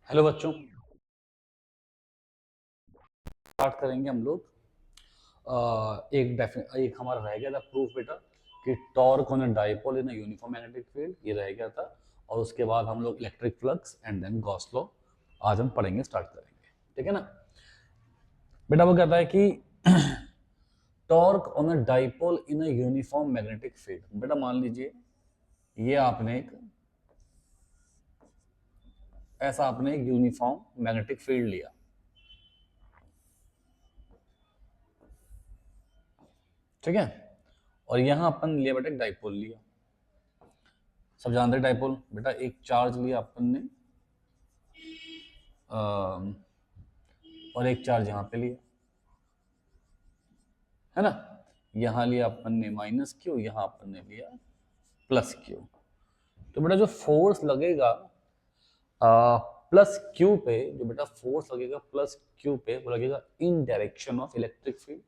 Hello बच्चों, start करेंगे हम लोग। एक हमारा रह गया था प्रूफ बेटा कि torque on a dipole in a uniform magnetic field, ये रह गया था। और उसके बाद हम लोग electric flux and then Gauss law आज हम पढ़ेंगे, स्टार्ट करेंगे। ठीक है ना बेटा? वो कहता है कि torque on a dipole in a uniform magnetic field. बेटा मान लीजिए ये आपने एक यूनिफॉर्म मैग्नेटिक फील्ड लिया। ठीक है, और यहां अपन लिया बेटा डाइपोल लिया। सब जानते हैं डाइपोल बेटा, एक चार्ज लिया अपन ने और एक चार्ज यहाँ पे लिया, है ना। यहाँ लिया अपन ने माइनस क्यू, यहाँ अपन ने लिया प्लस क्यू। तो बेटा जो फोर्स लगेगा प्लस क्यू पे, जो बेटा फोर्स लगेगा प्लस क्यू पे, वो लगेगा इन डायरेक्शन ऑफ इलेक्ट्रिक फील्ड।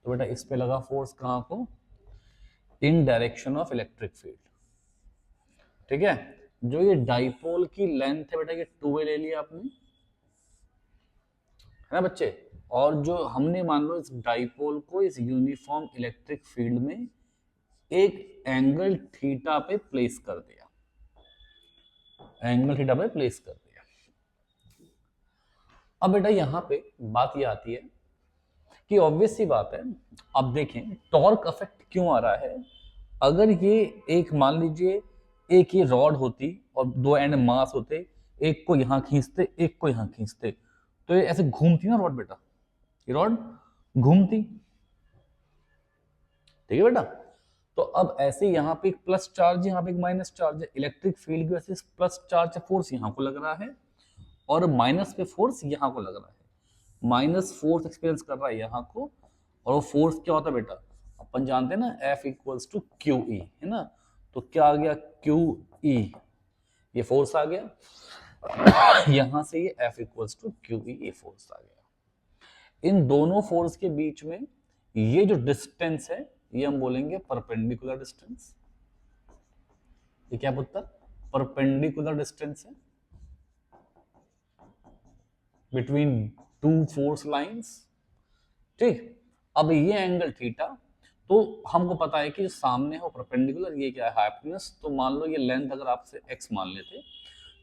तो बेटा इस पे लगा फोर्स कहाँ को? इन डायरेक्शन ऑफ इलेक्ट्रिक फील्ड। ठीक है, जो ये डाइपोल की लेंथ है बेटा, ये 2a ले लिया आपने, है ना बच्चे। और जो हमने मान लो इस डाइपोल को इस यूनिफॉर्म इलेक्ट्रिक फील्ड में एक एंगल थीटा पे प्लेस कर दिया, एंगल थीटा पे प्लेस कर दिया। अब बेटा यहां पे बात ये आती है कि ऑब्वियस सी बात है, अब देखें टॉर्क इफेक्ट क्यों आ रहा है। अगर ये एक मान लीजिए एक ये रॉड होती और दो एंड मास होते, एक को यहां खींचते एक को यहां खींचते, तो ये ऐसे घूमती ना रॉड बेटा, ये रॉड घूमती। ठीक है बेटा, तो अब ऐसे यहाँ पे एक प्लस चार्ज, यहाँ पे एक माइनस चार्ज है। इलेक्ट्रिक फील्ड की वजह से प्लस चार्ज फोर्स यहाँ को लग रहा है और माइनस पे फोर्स यहाँ को लग रहा है। माइनस फोर्स एक्सपीरियंस कर रहा है यहाँ को, और वो फोर्स क्या होता है बेटा, अपन जानते हैं ना, F equals to Q E, है ना। तो क्या आ गया? क्यू ई, ये फोर्स आ गया। यहां से ये F equals to Q E, ये फोर्स आ गया। इन दोनों फोर्स के बीच में ये जो डिस्टेंस है, ये हम बोलेंगे परपेंडिकुलर डिस्टेंस। ये क्या पुत्र? परपेंडिकुलर डिस्टेंस है बिटवीन टू फोर्स लाइंस। ठीक, अब ये एंगल थीटा, तो हमको पता है कि जो सामने हो परपेंडिकुलर, ये क्या है? हाइपोटेन्यूज। तो मान लो ये लेंथ अगर आपसे x मान लेते,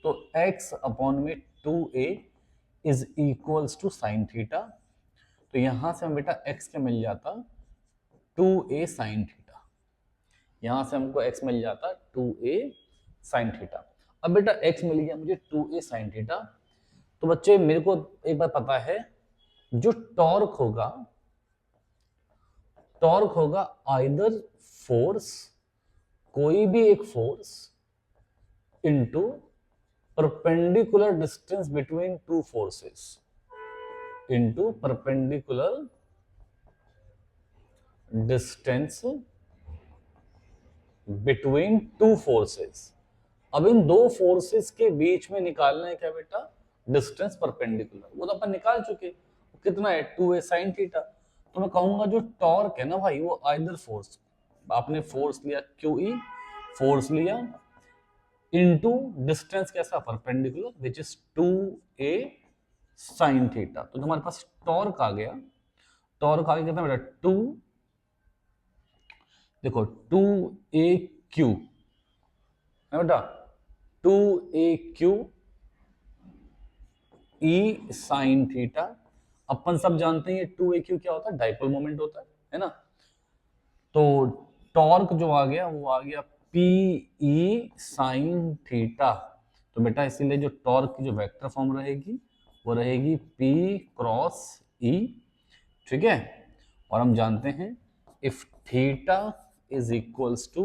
तो x अपॉन में 2a is equals to sine theta. तो यहां से हम बेटा x क्या मिल जाता? 2a sine theta. यहां से हमको x मिल जाता 2a साइन थीटा। अब बेटा x मिल गया मुझे 2a साइन थीटा। तो बच्चे मेरे को एक बार पता है, जो टॉर्क होगा आइदर फोर्स, कोई भी एक force, into perpendicular distance between two forces, into perpendicular distance between two forces. अब इन दो फोर्सेस के बीच में निकालना है क्या बेटा? Distance perpendicular. वो तो अपन निकाल चुके, कितना है? 2a sin theta. तो मैं कहूंगा जो टॉर्क है ना भाई, वो आइदर फोर्स, आपने फोर्स लिया QE, फोर्स लिया इनटू डिस्टेंस कैसा? Perpendicular, which is 2a sin theta. तो हमारे पास टॉर्क आ गया, टॉर्क आ गया कितना बेटा? 2, देखो 2AQ है बेटा, 2AQ E साइन थीटा। अपन सब जानते हैं ये 2AQ क्या होता है? डाइपोल मोमेंट होता है ना। तो टॉर्क जो आ गया वो आ गया PE साइन थीटा। तो बेटा इसीलिए जो टॉर्क की जो वेक्टर फॉर्म रहेगी वो रहेगी P क्रॉस E। ठीक है, और हम जानते हैं if theta is equals to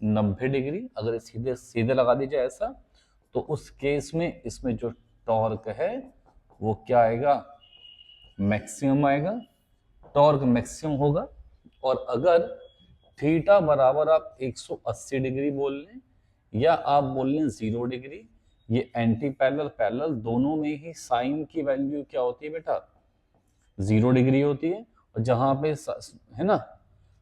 90 degree, अगर सीधे सीधे लगा दीजिए ऐसा, तो उस केस में इसमें जो टॉर्क है वो क्या आएगा? मैक्सिमम आएगा, टॉर्क मैक्सिमम होगा। और अगर थीटा बराबर आप 180 डिग्री बोल लें या आप बोल लें 0 डिग्री, ये एंटी पैरेलल पैरेलल दोनों में ही साइन की वैल्यू क्या होती है बेटा? 0 डिग्री होती है। और जहां पे है ना,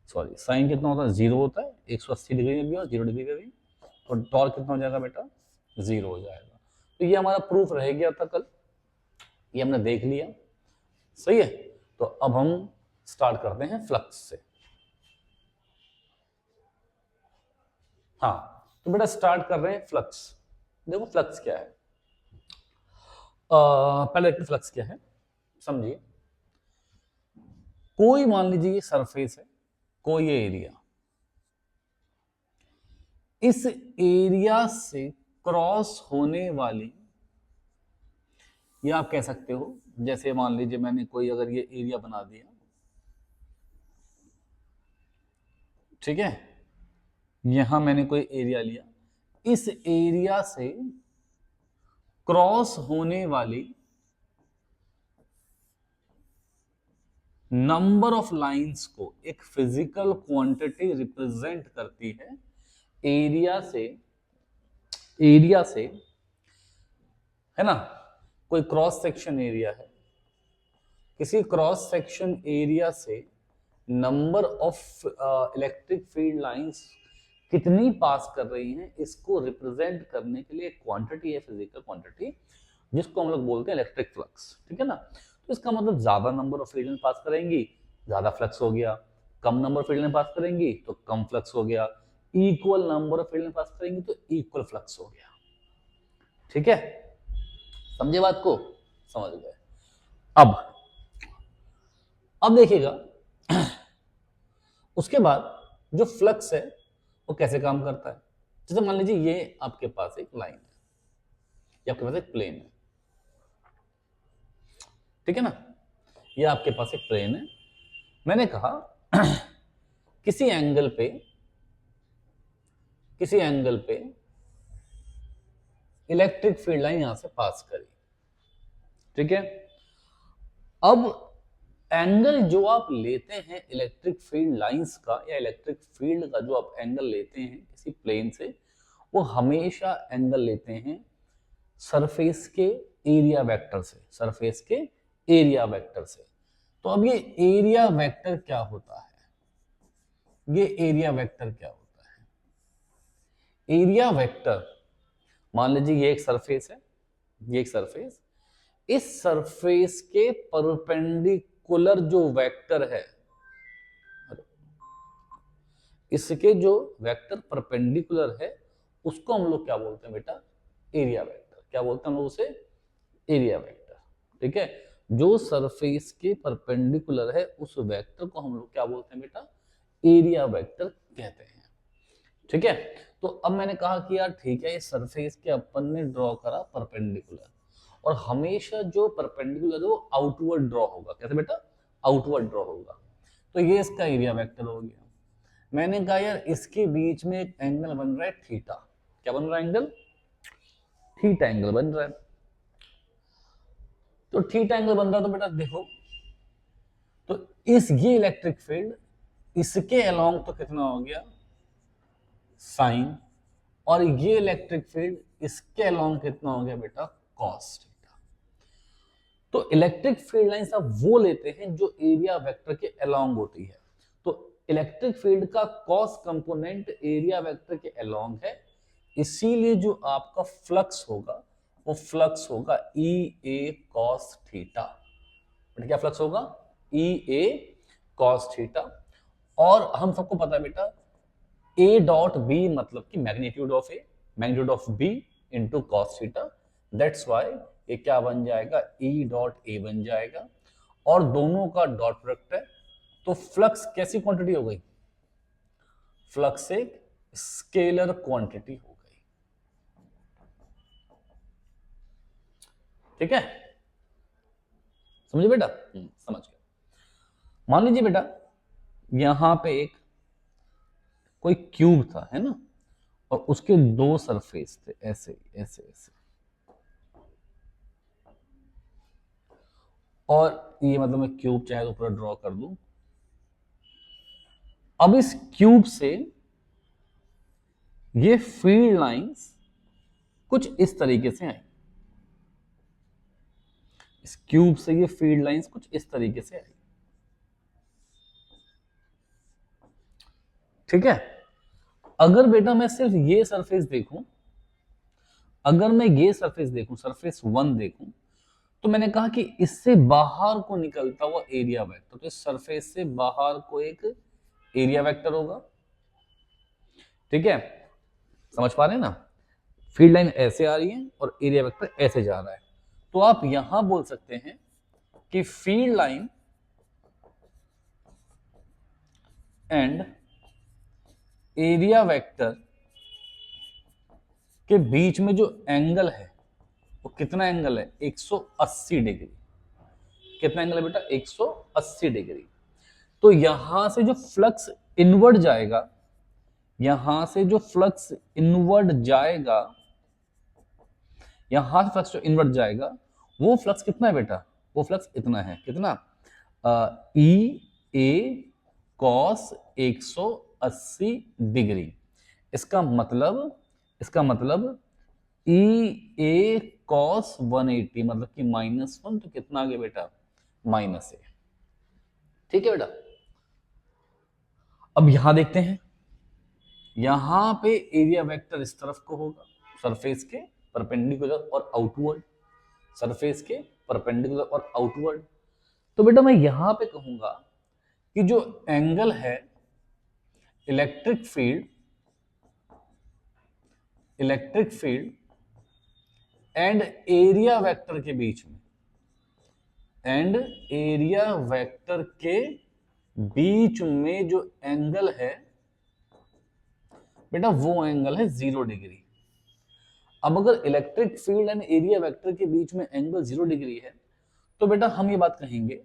सॉरी, साइन कितना होता है? 0 होता है, 180 डिग्री में भी और 0 डिग्री में भी। तो टॉर्क कितना हो जाएगा बेटा? 0 हो जाएगा। तो ये हमारा प्रूफ रह गया था कल, ये हमने देख लिया, सही है। तो अब हम स्टार्ट करते हैं फ्लक्स से। हाँ, तो बेटा स्टार्ट कर रहे हैं फ्लक्स। देखो फ्लक्स क्या है, पहले फ्लक्स क्या है समझिए। कोई मान लीजिए ये सरफेस है, कोई ये एरिया, इस एरिया से क्रॉस होने वाली, या आप कह सकते हो जैसे मान लीजिए मैंने कोई अगर ये एरिया बना दिया, ठीक है, यहां मैंने कोई एरिया लिया, इस एरिया से क्रॉस होने वाली नंबर ऑफ लाइंस को एक फिजिकल क्वांटिटी रिप्रेजेंट करती है। एरिया से है ना, कोई क्रॉस सेक्शन एरिया है, किसी क्रॉस सेक्शन एरिया से number of electric field lines कितनी पास कर रही हैं, इसको रिप्रेजेंट करने के लिए एक क्वांटिटी है, फिजिकल क्वांटिटी, जिसको हम लोग बोलते हैं इलेक्ट्रिक फ्लक्स, ठीक है ना। तो इसका मतलब ज्यादा नंबर ऑफ फील्ड पास करेंगी ज्यादा फ्लक्स हो गया, कम नंबर ऑफ फील्ड पास करेंगी तो कम फ्लक्स हो गया, इक्वल नंबर ऑफ फील्ड पास करेंगी तो इक्वल फ्लक्स हो गया, ठीक है, समझे बात को, समझ गए। अब देखिएगा उसके बाद जो फ्लक्स है वो कैसे काम करता है। जैसे मान लीजिए ये आपके पास एक लाइन है, ये आपके पास एक प्लेन है, ठीक है ना, ये आपके पास एक प्लेन है। मैंने कहा किसी एंगल पे इलेक्ट्रिक फील्ड लाइन यहां से पास करी, ठीक है। अब एंगल जो आप लेते हैं इलेक्ट्रिक फील्ड लाइंस का, या इलेक्ट्रिक फील्ड का जो आप एंगल लेते हैं किसी प्लेन से, वो हमेशा एंगल लेते हैं सरफेस के एरिया वेक्टर से, सरफेस के एरिया वेक्टर से। तो अब ये एरिया वेक्टर क्या होता है, ये एरिया वेक्टर क्या होता है, एरिया वेक्टर मान लीजिए ये एक सरफेस है, ये एक सरफेस, इस सरफेस के परपेंडिकुलर जो वेक्टर है, इसके जो वेक्टर परपेंडिकुलर है उसको हम लोग क्या बोलते हैं बेटा, एरिया वेक्टर। क्या बोलते हैं हम लोग उसे, एरिया वेक्टर, ठीक है। जो सरफेस के परपेंडिकुलर है उस वेक्टर को हम लोग क्या बोलते हैं बेटा, एरिया वेक्टर कहते हैं, ठीक है। तो अब मैंने कहा कि यार ठीक है, इस सरफेस के अपन ने ड्रॉ करा परपेंडिकुलर, और हमेशा जो परपेंडिकुलर है वो आउटवर्ड ड्रॉ होगा, कैसे बेटा, आउटवर्ड ड्रॉ होगा, तो ये इसका एरिया वेक्टर हो गया। मैंने कहा यार इसके बीच में एक एंगल बन रहा है थीटा, क्या बन रहा है, एंगल थीटा एंगल बन रहा है। तो थीटा एंगल बन रहा है तो बेटा देखो, तो ये इलेक्ट्रिक फील्ड इसके अलोंग तो कितना हो गया साइन, और ये इलेक्ट्रिक फील्ड इसके अलोंग कितना हो गया बेटा कॉस थीटा। तो इलेक्ट्रिक फील्ड लाइंस आप वो लेते हैं जो एरिया वेक्टर के अलोंग होती है। तो इलेक्ट्रिक फील्ड का कॉस कंपोनेंट एरिया वेक्टर के अलोंग है, इसीलिए जो आपका फ्लक्स होगा वो फ्लक्स होगा ई ए कॉस थीटा। क्या फ्लक्स होगा, ई ए कॉस थीटा। और हम सबको पता है बेटा ए डॉट बी मतलब कि magnitude of B into cos theta, that's why ये क्या बन जाएगा, ई डॉट ए बन जाएगा, और दोनों का डॉट प्रोडक्ट है। तो फ्लक्स कैसी क्वांटिटी हो गई, फ्लक्स एक स्केलर क्वांटिटी हो गई, ठीक है, समझे बेटा, समझ गया। मान लीजिए बेटा यहां पे एक कोई क्यूब था, है ना, और उसके दो सरफेस थे, ऐसे ऐसे ऐसे, और ये मतलब मैं क्यूब चाहे तो पूरा ड्रॉ कर दूं। अब इस क्यूब से ये फील्ड लाइंस कुछ इस तरीके से आई, इस क्यूब से ये फील्ड लाइंस कुछ इस तरीके से आई, ठीक है। अगर बेटा मैं सिर्फ ये सरफेस देखूं, अगर मैं ये सरफेस देखूं, सरफेस 1 देखूं, तो मैंने कहा कि इससे बाहर को निकलता हुआ एरिया वेक्टर, तो इस सरफेस से बाहर को एक एरिया वेक्टर होगा। ठीक है, समझ पा रहे हैं ना? फील्ड लाइन ऐसे आ रही है और एरिया वेक्टर ऐसे जा रहा है, तो आप यहां बोल सकते हैं कि field line and area vector के बीच में जो एंगल है वो कितना एंगल है? 180 डिग्री। कितना एंगल है बेटा? 180 डिग्री। तो यहां से जो फ्लक्स इनवर्ड जाएगा, यहां से जो फ्लक्स इनवर्ड जाएगा, यहां से फ्लक्स जो इनवर्ड जाएगा, वो फ्लक्स कितना है बेटा? वो फ्लक्स इतना है। कितना? ई ए कॉस 180 डिग्री। इसका मतलब ई ए कॉस 180, मतलब कि -1, तो कितना आ गया बेटा? -a। ठीक है बेटा, अब यहां देखते हैं, यहां पे एरिया वेक्टर इस तरफ को होगा, सरफेस के परपेंडिकुलर और आउटवर्ड, सरफेस के परपेंडिकुलर और आउटवर्ड। तो बेटा मैं यहां पे कहूंगा कि जो एंगल है electric field and area vector के बीच में, एंड एरिया वेक्टर के बीच में जो एंगल है बेटा, वो एंगल है 0 डिग्री। अब अगर electric field and area vector के बीच में एंगल 0 डिग्री है, तो बेटा हम ये बात कहेंगे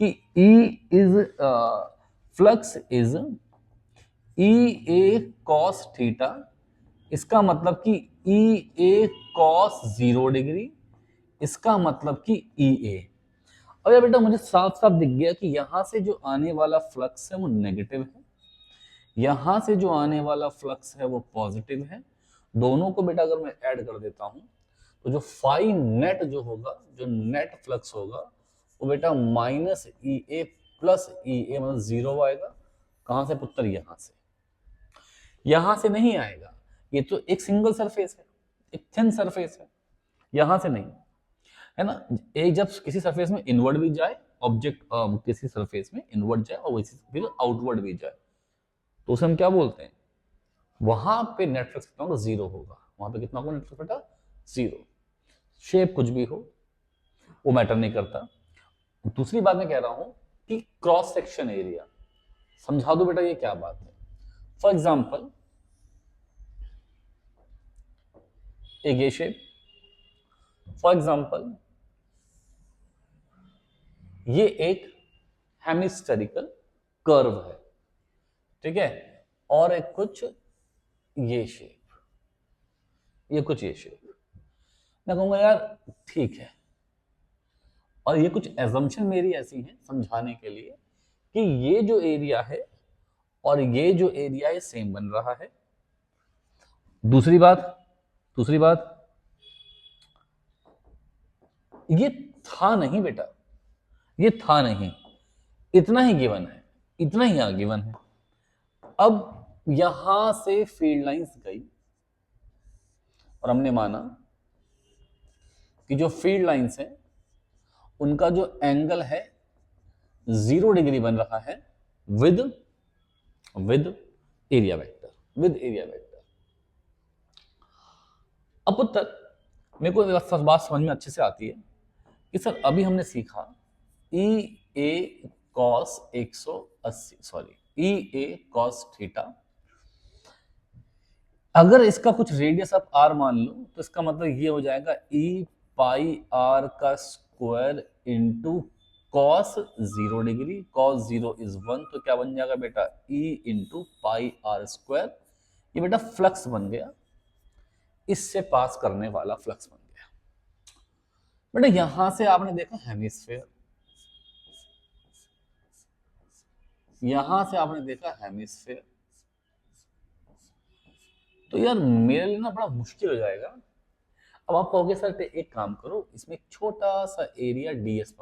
कि flux is E A cos theta. इसका मतलब कि ई ए कॉस 0 डिग्री, इसका मतलब कि ई ए। अब यार बेटा मुझे साफ साफ दिख गया कि यहां से जो आने वाला फ्लक्स है वो नेगेटिव है, यहां से जो आने वाला फ्लक्स है वो पॉजिटिव है। दोनों को बेटा अगर मैं ऐड कर देता हूं, तो जो फाई नेट जो होगा, जो नेट फ्लक्स होगा, वो बेटा -EA प्लस EA, मतलब 0 आएगा। कहां से पुत्र? यहां से नहीं आएगा। ये तो एक सिंगल सरफेस है, एक थिन सरफेस है, यहां से नहीं है ना। एक जब किसी सरफेस में इनवर्ड भी जाए ऑब्जेक्ट, किसी सरफेस में इनवर्ड जाए और वैसे फिर आउटवर्ड भी जाए, तो उसे हम क्या बोलते हैं? वहां पे नेट फ्लक्स कितना होगा? 0 होगा। वहां पे कितना होगा नेट फ्लक्स बेटा? 0। शेप कुछ भी हो, वो मैटर नहीं करता। दूसरी बात मैं कह रहा हूं कि क्रॉस सेक्शन एरिया, समझा दो बेटा ये क्या बात है। फॉर एग्जाम्पल एक ये शेप, फॉर एग्जाम्पल ये एक हेमिस्फेरिकल कर्व है, ठीक है, और एक कुछ ये शेप, ये कुछ ये शेप। मैं कहूंगा यार ठीक है, और ये कुछ एजम्पशन मेरी ऐसी है समझाने के लिए कि ये जो एरिया है और ये जो एरिया है सेम बन रहा है। दूसरी बात ये था नहीं बेटा, ये था नहीं, इतना ही गिवन है, इतना ही गिवन है। अब यहां से फील्ड लाइंस गई और हमने माना कि जो फील्ड लाइंस है उनका जो एंगल है 0 डिग्री बन रहा है विद एरिया वेक्टर। अब उत्तर मेरे को बात समझ में अच्छे से आती है कि सर अभी हमने सीखा ई ए कॉस 180, सॉरी ई ए कॉस थीटा। अगर इसका कुछ रेडियस आप r मान लो, तो इसका मतलब ये हो जाएगा ई पाई आर का square into cos 0 degree. Cos 0 is 1, तो क्या बन जाएगा बेटा? E into pi R square. ये बेटा फ्लक्स बन गया, इससे पास करने वाला फ्लक्स बन गया। बेटा यहां से आपने देखा हेमिस्फेयर, यहां से आपने देखा हेमिस्फेयर, तो यार मेरे लिए ना बड़ा मुश्किल हो जाएगा। अब आप कहोगे सर एक काम करो, इसमें छोटा सा एरिया डीएस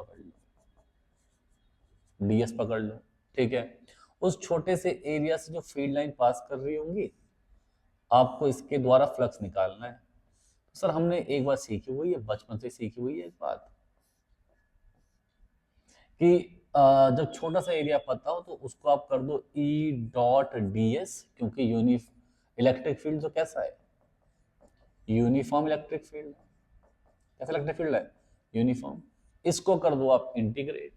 पकड़ लो, ठीक है। उस छोटे से एरिया से जो फील्ड लाइन पास कर रही होंगी आपको इसके द्वारा फ्लक्स निकालना है। सर हमने एक बात सीखी हुई है, बचपन से सीखी हुई है एक बात, कि जब छोटा सा एरिया पता हो तो उसको आप कर दो ई डॉट डी एस, क्योंकि इलेक्ट्रिक फील्ड तो कैसा है, यूनिफॉर्म इलेक्ट्रिक फील्ड। कैसा इलेक्ट्रिक फील्ड है, यूनिफॉर्म। इसको कर दो आप इंटीग्रेट,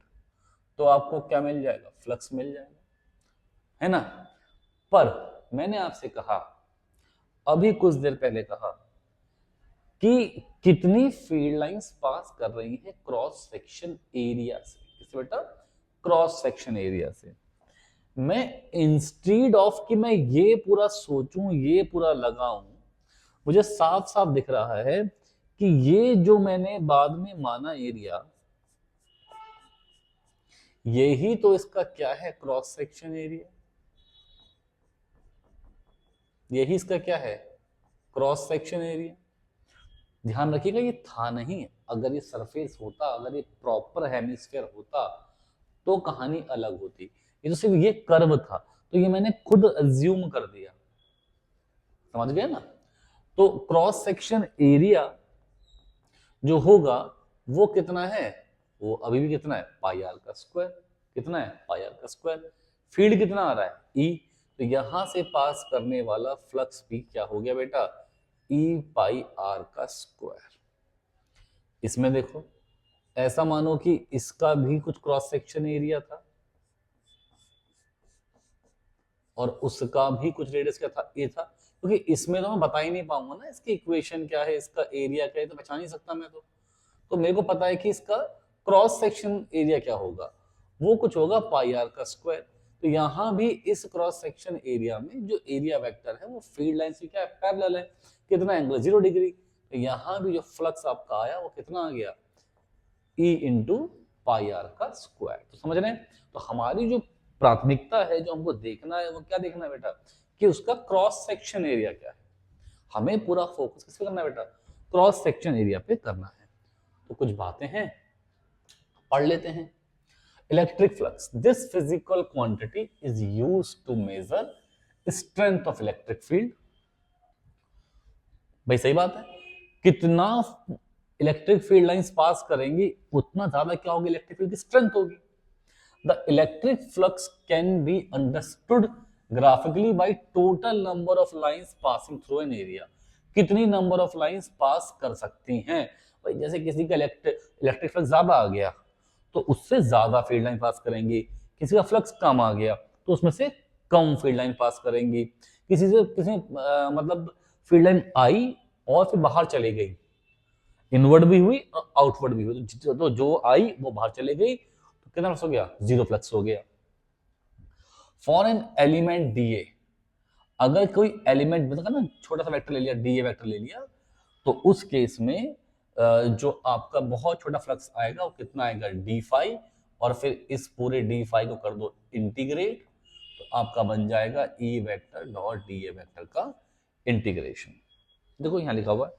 तो आपको क्या मिल जाएगा, फ्लक्स मिल जाएगा, है ना। पर मैंने आपसे कहा, अभी कुछ देर पहले कहा कि कितनी फील्ड लाइंस पास कर रही हैं क्रॉस सेक्शन एरिया से। किससे बेटा, क्रॉस सेक्शन एरिया से। मैं इंस्टीड ऑफ कि मैं ये पूरा सोचूं, ये पूरा लगाऊं, मुझे साफ साफ दिख रहा है कि ये जो मैंने बाद में माना एरिया, यही तो इसका क्या है, क्रॉस सेक्शन एरिया। यही इसका क्या है, क्रॉस सेक्शन एरिया। ध्यान रखिएगा ये था नहीं, अगर ये सरफेस होता, अगर ये प्रॉपर हेमिस्फीयर होता तो कहानी अलग होती। ये तो सिर्फ ये कर्व था, तो ये मैंने खुद अज्यूम कर दिया, समझ गए ना। तो क्रॉस सेक्शन एरिया जो होगा वो कितना है, वो अभी भी कितना है, पाई आर का स्क्वायर। कितना है, पाई आर का स्क्वायर। फील्ड कितना आ रहा है, ई। तो यहां से पास करने वाला फ्लक्स भी क्या हो गया बेटा, ई पाई आर का स्क्वायर। इसमें देखो, ऐसा मानो कि इसका भी कुछ क्रॉस सेक्शन एरिया था और उसका भी कुछ रेडियस क्या था, ए था। क्योंकि इसमें तो मैं बता ही नहीं पाऊंगा ना इसकी इक्वेशन क्या है, इसका एरिया क्या है, तो पहचान नहीं सकता मैं तो मेरे को पता है कि इसका क्रॉस सेक्शन एरिया क्या होगा, वो कुछ होगा पाई आर का स्क्वायर। तो यहां भी इस क्रॉस सेक्शन एरिया में जो एरिया वेक्टर है वो फील्ड लाइन से क्या है, पैरेलल है। कितना एंगल, 0 डिग्री। तो यहां भी जो फ्लक्स आपका आया वो कितना आ गया, ई इंटू पाई आर का स्क्वायर। तो समझ रहे हैं। तो हमारी जो प्राथमिकता है, जो हमको देखना है, वो क्या देखना है बेटा, कि उसका क्रॉस सेक्शन एरिया क्या है। हमें पूरा फोकस किस पे करना है बेटा, क्रॉस सेक्शन एरिया पे करना है। तो कुछ बातें हैं, पढ़ लेते हैं। Electric flux, this physical quantity is used to measure strength of electric field. भाई सही बात है, कितना इलेक्ट्रिक फील्ड लाइंस पास करेंगी उतना ज्यादा क्या होगी, इलेक्ट्रिक फील्ड की स्ट्रेंथ होगी। The electric flux can be understood graphically by total number of lines passing through an area. कितनी नंबर ऑफ लाइंस पास कर सकती हैं, भाई जैसे किसी का इलेक्ट्रिक फ्लक्स ज्यादा आ गया तो उससे ज्यादा फील्ड लाइन पास करेंगी, किसी का फ्लक्स कम आ गया तो उसमें से कम फील्ड लाइन पास करेंगी। किसी मतलब फील्ड लाइन आई और फिर बाहर चली गई, इनवर्ड भी हुई और आउटवर्ड भी हुई, तो जो आई वो बाहर चली गई, तो कितना फ्लक्स हो गया, 0 फ्लक्स हो गया। For an element D A, अगर कोई एलिमेंट मतलब ना छोटा सा वेक्टर ले लिया, डी ए वेक्टर ले लिया, तो उस केस में जो आपका बहुत छोटा फ्लक्स आएगा वो कितना आएगा, डी फाई। और फिर इस पूरे डी फाई को कर दो इंटीग्रेट, तो आपका बन जाएगा E vector dot D A vector का इंटीग्रेशन। देखो यहां लिखा हुआ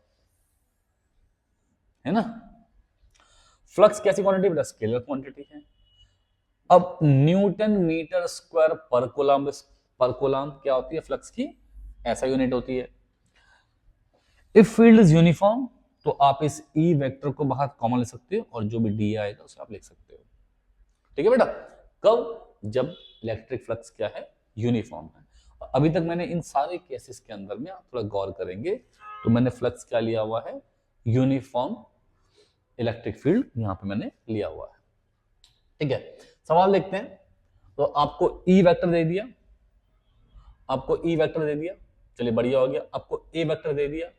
है ना। फ्लक्स कैसी क्वांटिटी बेटा, स्केलर क्वांटिटी है। अब न्यूटन मीटर स्क्वायर पर कूलम, पर कूलम क्या होती है फ्लक्स की, ऐसा यूनिट होती है। इफ फील्ड इज यूनिफॉर्म, तो आप इस ई वेक्टर को बाहर कॉमन ले सकते हो और जो भी डी आएगा उसे आप लिख सकते हो। ठीक है बेटा, कब, जब इलेक्ट्रिक फ्लक्स क्या है, यूनिफॉर्म है। अभी तक मैंने इन सारे केसेस के अंदर में आप थोड़ा गौर करेंगे तो मैंने फ्लक्स क्या लिया हुआ है, यूनिफॉर्म इलेक्ट्रिक फील्ड यहां पे मैंने लिया हुआ है। ठीक है, सवाल देखते हैं। तो आपको ई वेक्टर दे दिया, आपको ई वेक्टर दे दिया, चलिए बढ़िया हो गया। आपको ए वेक्टर दे दिया,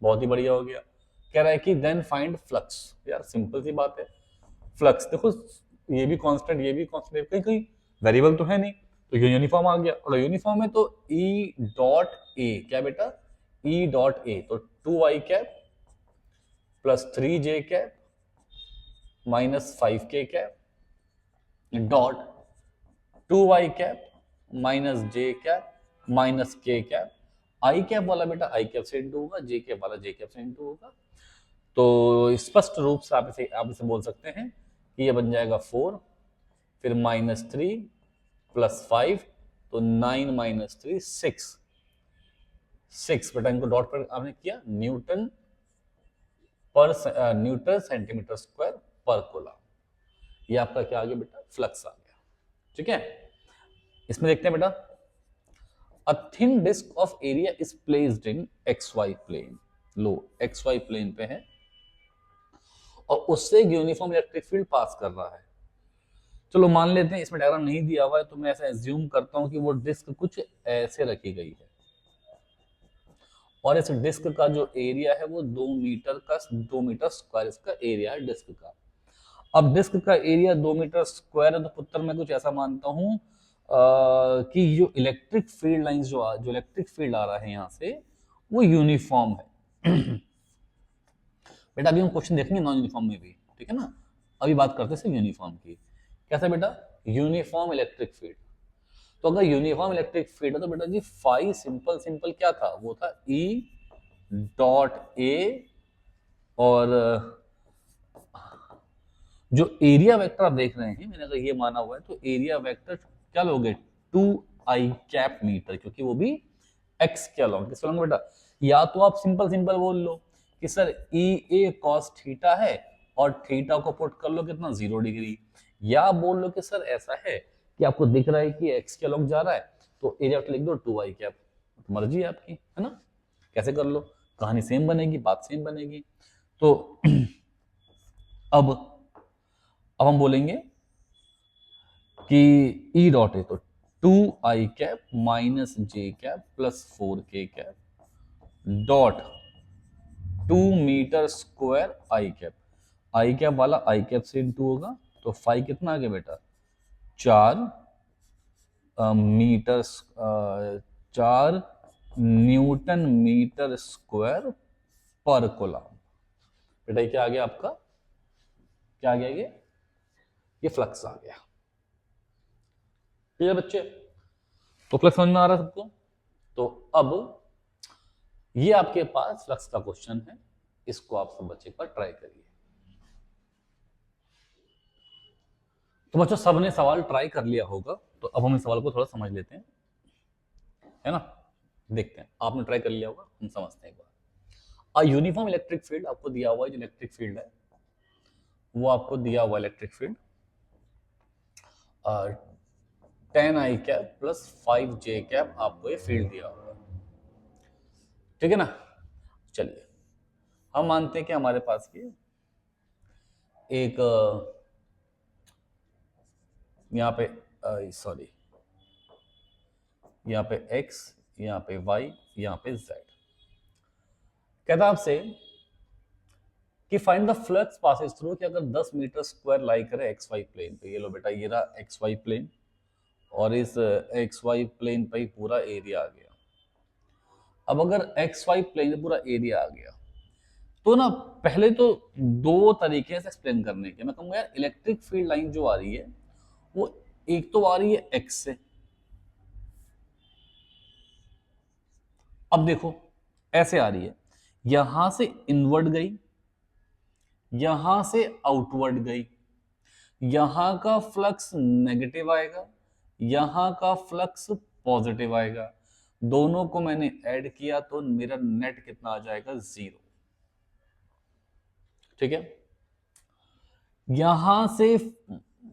बहुत ही बढ़िया हो गया। कह रहा है कि देन फाइंड फ्लक्स। यार सिंपल सी बात है, फ्लक्स देखो ये भी कांस्टेंट, ये भी कांस्टेंट, कहीं कहीं वेरिएबल तो है नहीं, तो ये यूनिफॉर्म आ गया। और यूनिफॉर्म है तो ई डॉट ए क्या बेटा, ई डॉट ए, तो 2i cap plus 3j cap minus 5k cap dot 2i cap minus j cap minus k cap. I cap वाला बेटा आई कैप से इंटू होगा, जे कैप वाला जे कैप से इंटू होगा। तो स्पष्ट रूप से आप इसे बोल सकते हैं कि ये बन जाएगा 4, फिर -3 प्लस 5, तो 9 - 3 6, 6 बेटा, इनको डॉट पर आपने किया, न्यूटन सेंटीमीटर स्क्वायर पर कूलम। ये आपका क्या आ गया बेटा, फ्लक्स आ गया। ठीक है, इसमें देखते हैं बेटा, a thin disc of area is placed in XY plane. लो XY प्लेन पे है और उससे एक यूनिफॉर्म इलेक्ट्रिक फील्ड पास कर रहा है। चलो मान लेते हैं इसमें डायग्राम नहीं दिया हुआ है, तो मैं ऐसा एज्यूम करता हूं कि वो डिस्क कुछ ऐसे रखी गई है और इस डिस्क का जो एरिया है वो 2 मीटर स्क्वायर इसका एरिया है डिस्क का। अब डिस्क का एरिया 2 मीटर स्क्वायर है, तो पुत्र मैं कुछ ऐसा मानता हूं कि जो इलेक्ट्रिक फील्ड लाइंस जो इलेक्ट्रिक फील्ड आ रहा है यहाँ से वो यूनिफॉर्म है। बेटा अभी हम क्वेश्चन देखेंगे नॉन यूनिफॉर्म में भी, ठीक है ना, अभी बात करते हैं सिर्फ यूनिफॉर्म की। कैसा बेटा, यूनिफॉर्म इलेक्ट्रिक फील्ड। तो अगर यूनिफॉर्म इलेक्ट्रिक फील्ड है तो बेटा जी फाई सिंपल सिंपल क्या था, वो था E डॉट ए, और जो एरिया वेक्टर आप देख रहे हैं, मैंने अगर ये माना हुआ है तो एरिया वेक्टर क्या लोगे, 2i कैप मीटर, क्योंकि वो भी x के अलॉन्ग। किस अलॉन्ग बेटा, या तो आप सिंपल सिंपल बोल लो कि सर ई ए कॉस थीटा है और थीटा को पुट कर लो कितना 0 डिग्री, या बोल लो कि सर ऐसा है कि आपको दिख रहा है कि x के अलॉन्ग जा रहा है तो एरिया लिख दो 2i कैप। मर्जी है आपकी, है ना, कैसे कर लो, कहानी सेम बनेगी, बात सेम बनेगी। तो अब हम बोलेंगे कि E डॉट है तो 2i cap minus J cap plus 4k cap dot 2 metre square I cap. I cap वाला आई कैप से इंटू होगा तो फाई कितना आ गया बेटा, 4 न्यूटन मीटर स्क्वायर पर कूलम। बेटा ये क्या आ गया आपका, क्या आ गया, ये फ्लक्स आ गया। ठीक है बच्चे, तो फ्लक्स समझ में आ रहा है सबको। तो अब ये आपके पास फ्लक्स का क्वेश्चन है, इसको आप सब बच्चे पर ट्राई करिए। तो बच्चों सबने सवाल ट्राई कर लिया होगा, तो अब हम इस सवाल को थोड़ा समझ लेते हैं, है ना, देखते हैं। आपने ट्राई कर लिया होगा, हम समझते हैं एक बार। यूनिफॉर्म इलेक्ट्रिक फील्ड आपको दिया हुआ है, जो इलेक्ट्रिक फील्ड है वो आपको दिया हुआ electric field 10i cap plus 5j cap, आपको ये फील्ड दिया हुआ है, ठीक है ना। चलिए हम मानते हैं कि हमारे पास ये एक यहाँ पे सॉरी यहाँ पे x, यहाँ पे y, यहाँ पे z। कहता आपसे कि find the flux passes through, कि अगर 10 मीटर स्क्वायर लाई करे XY प्लेन पे, ये लो बेटा ये रहा XY प्लेन और इस XY प्लेन पे ही पूरा एरिया आ गया। अब अगर XY प्लेन पे पूरा एरिया आ गया तो ना पहले तो दो तरीके से एक्सप्लेन करने के, मैं कहूंगा यार इलेक्ट्रिक फील्ड लाइन जो आ रही है वो एक तो आ रही है x से। अब देखो ऐसे आ रही है, यहां से इनवर्ड गई, यहां से आउटवर्ड गई, यहां का फ्लक्स नेगेटिव आएगा, यहां का फ्लक्स पॉजिटिव आएगा। दोनों को मैंने ऐड किया तो मेरा नेट कितना आ जाएगा, 0। ठीक है, यहां से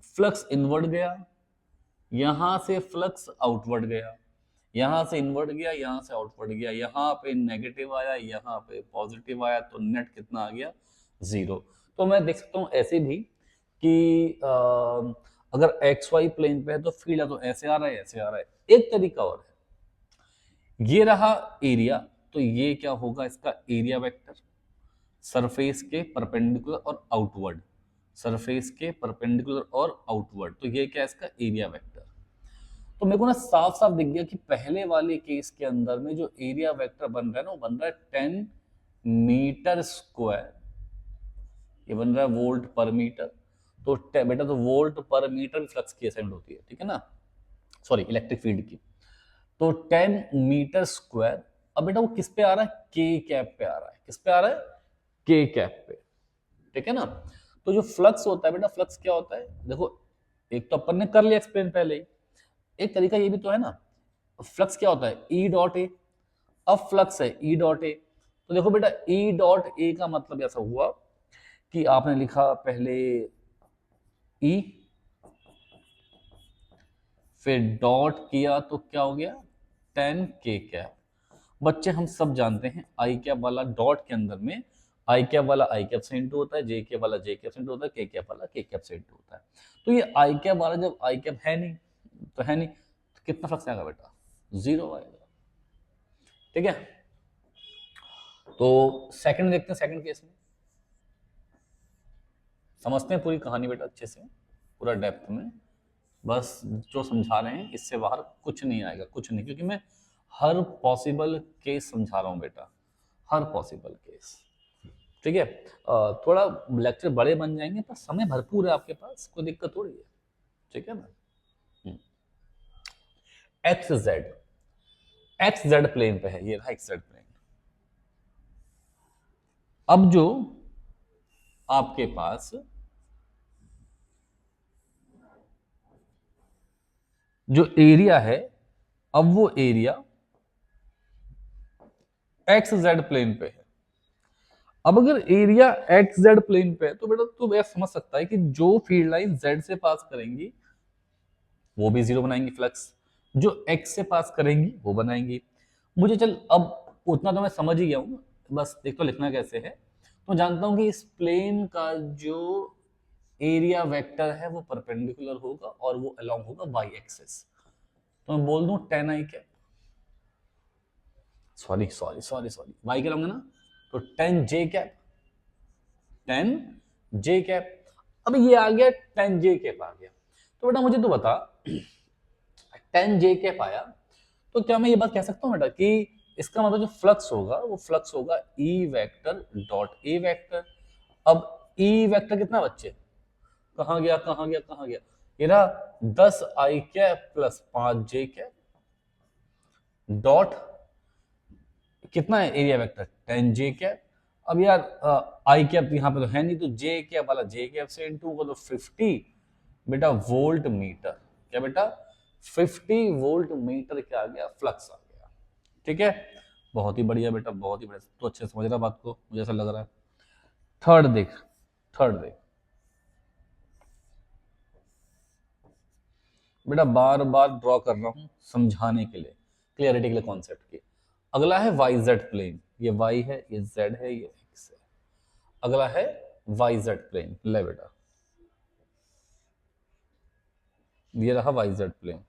फ्लक्स इनवर्ड गया, यहां से फ्लक्स आउटवर्ड गया, यहां से इनवर्ड गया, यहां से आउटवर्ड गया, यहां पे नेगेटिव आया, यहां पे पॉजिटिव आया, तो नेट कितना आ गया, 0। तो मैं देख सकता हूं ऐसे भी कि अगर XY प्लेन पे है तो फील्ड है तो ऐसे आ रहा है, ऐसे आ रहा है। एक तरीका और है, ये रहा एरिया, तो ये क्या होगा, इसका एरिया वेक्टर सरफेस के परपेंडिकुलर और आउटवर्ड, सरफेस के परपेंडिकुलर और आउटवर्ड, तो ये क्या है, इसका एरिया वेक्टर। तो मेरे को ना साफ साफ दिख गया कि पहले वाले केस के अंदर में जो एरिया वेक्टर बन रहा है ना, वो बन रहा है 10 मीटर स्क्वायर, ये बन रहा है वोल्ट पर मीटर। तो बेटा तो वोल्ट पर मीटर फ्लक्स की असाइनमेंट होती है, ठीक है ना, सॉरी इलेक्ट्रिक फील्ड की। तो 10 मीटर स्क्वायर, अब बेटा वो किस पे आ रहा है, के कैप पे आ रहा है, किस पे आ रहा है, के कैप पे, ठीक है ना। तो जो फ्लक्स होता है बेटा, फ्लक्स क्या होता है, देखो एक तो अपन ने कर लिया एक्सप्लेन पहले ही, एक तरीका ये भी तो है ना, फ्लक्स क्या होता है, ई डॉट ए, अब फ्लक्स है ई डॉट ए, तो देखो बेटा ई डॉट ए का मतलब ऐसा हुआ कि आपने लिखा पहले ई, फिर डॉट किया तो क्या हो गया 10 के कैप। बच्चे हम सब जानते हैं आई कैप वाला डॉट के अंदर में आई कैप वाला आई कैप से इंटू होता है, जे कैप वाला जे कैप से इंटू होता है, के कैप वाला के कैप से इंटू होता है। तो ये आई कैप वाला जब आई कैप है नहीं तो है नहीं, तो कितना फ्लक्स आएगा बेटा, जीरो आएगा। ठीक है, तो सेकंड देखते हैं, सेकंड केस में समझते हैं पूरी कहानी बेटा अच्छे से, पूरा डेप्थ में। बस जो समझा रहे हैं इससे बाहर कुछ नहीं आएगा, कुछ नहीं, क्योंकि मैं हर पॉसिबल केस समझा रहा हूं बेटा, हर पॉसिबल केस। ठीक है, थोड़ा लेक्चर बड़े बन जाएंगे पर समय भरपूर है आपके पास, कोई दिक्कत थोड़ी है। ठीक है ना, एक्स जेड प्लेन पे है, ये रहा एक्स जेड प्लेन। अब जो आपके पास जो एरिया है, अब वो एरिया एक्स जेड प्लेन पे है। अब अगर एरिया एक्स जेड प्लेन पे है तो बेटा तू यह समझ सकता है कि जो फील्ड लाइन जेड से पास करेंगी वो भी जीरो बनाएंगी फ्लक्स, जो एक्स से पास करेंगी वो बनाएंगी। मुझे चल अब उतना तो मैं समझ ही गया हूं, बस देख तो लिखना कैसे है। तो जानता हूं कि इस प्लेन का जो एरिया वेक्टर है वो परपेंडिकुलर होगा और वो अलोंग होगा वाई एक्सिस। तो मैं बोल दूं 10 आई कैप, सॉरी वाई के अलोंग है ना, तो 10 जे कैप, 10 जे कैप। अब ये आ गया 10 जे कैप आ गया, तो बेटा मुझे तो बता 10 जे कैप आया तो क्या मैं ये बात कह सकता हूं बेटा कि इसका मतलब जो फ्लक्स होगा वो फ्लक्स होगा E vector dot A vector. अब ई वेक्टर कितना बच्चे, कहां गया कहां गया कहां गया, ये रहा 10 आई कैप प्लस 5 जे कैप डॉट कितना है एरिया वेक्टर 10 जे कैप। अब यार आई कैप यहाँ पे तो है नहीं, तो जे कैप वाला जे कैप से इनटू होगा तो 50 बेटा वोल्ट मीटर, क्या बेटा 50 वोल्ट मीटर क्या आ गया, फ्लक्स आ गया। ठीक है, बहुत ही बढ़िया बेटा, बहुत ही बढ़िया, तो अच्छे समझ रहा बात को, मुझे ऐसा लग रहा है। थर्ड देख, थर्ड देख बेटा, बार बार ड्रॉ कर रहा हूं समझाने के लिए, क्लियरिटी के लिए कॉन्सेप्ट की। अगला है वाई जेड प्लेन, ये वाई है, ये जेड है, ये एक्स है। अगला है वाई जेड प्लेन, ले बेटा ये रहा वाई जेड प्लेन,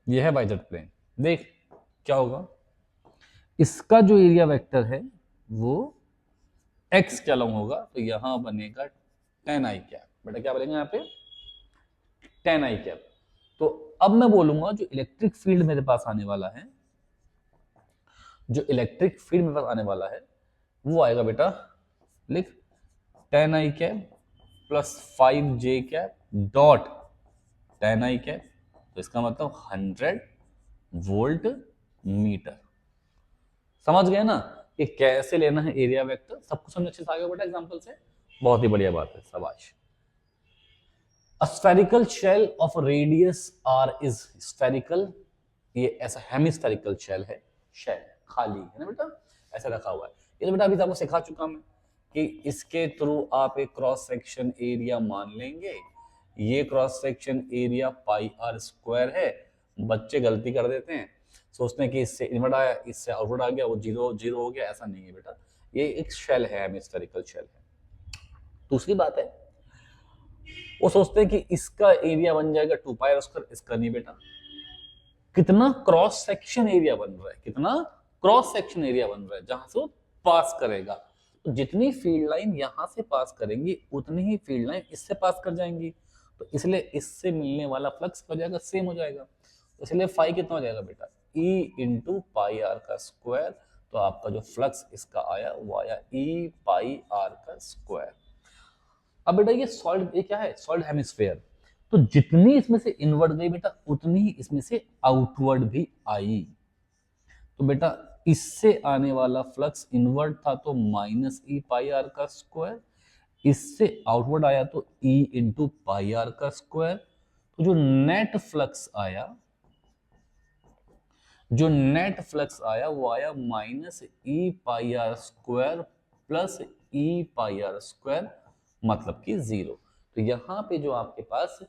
ये है वाई जेड प्लेन। देख क्या होगा, इसका जो एरिया वेक्टर है वो एक्स के अलोंग होगा, तो यहां बनेगा 10 आई कैप, बेटा क्या बनेगा यहाँ पे 10 आई कैप। तो अब मैं बोलूंगा जो इलेक्ट्रिक फील्ड मेरे पास आने वाला है, जो इलेक्ट्रिक फील्ड मेरे पास आने वाला है वो आएगा बेटा, लिख 10 आई कैप प्लस 5 जे कैप डॉट 10 आई कैप, तो इसका मतलब 100 वोल्ट मीटर। समझ गए ना कि कैसे लेना है एरिया वेक्टर, सब कुछ समझ अच्छे से आ गया बेटा एग्जांपल से, बहुत ही बढ़िया बात है, शाबाश। A spherical shell of radius r is spherical, ये ऐसा हेमिस्फेरिकल शेल है, शेल खाली है ना बेटा, ऐसा रखा हुआ है। ये तो बेटा अभी आपको सिखा चुका मैं कि इसके थ्रू आप एक क्रॉस सेक्शन एरिया मान लेंगे, ये cross section area pi R square है। बच्चे गलती कर देते हैं, सोचते हैं कि इससे इनवर्ट आया इससे आउटवर्ड आ गया, वो जीरो जीरो हो गया, ऐसा नहीं है बेटा, ये एक शेल है, हेमिस्फेरिकल शेल है। दूसरी बात है वो सोचते हैं कि इसका एरिया बन जाएगा 2 पाई आर स्क्वायर, इसका नहीं बेटा, कितना क्रॉस सेक्शन एरिया बन रहा है, कितना क्रॉस सेक्शन एरिया बन रहा है जहां से वो पास करेगा। तो जितनी फील्ड लाइन यहां से पास करेंगी उतनी ही फील्ड लाइन इससे पास कर जाएंगी, तो इसलिए इससे मिलने वाला फ्लक्स हो जाएगा सेम हो जाएगा, तो इसलिए फाई कितना हो जाएगा बेटा ई इंटू पाई आर का स्क्वायर। तो आपका जो फ्लक्स इसका आया वो आया ई पाई आर का स्क्वायर। अब बेटा ये सॉल्ड, ये क्या है सॉल्ड हेमिस्फेयर, तो जितनी इसमें से इनवर्ड गई बेटा उतनी ही इसमें से आउटवर्ड भी आई। तो बेटा इससे आने वाला फ्लक्स इनवर्ड था तो माइनस ई पाई आर का स्क्वायर, इससे आउटवर्ड आया तो E इंटू पाई आर का स्क्वायर। तो जो नेट फ्लक्स आया, वो आया minus E pi R square plus E pi R square, मतलब कि 0। तो यहां पे जो आपके पास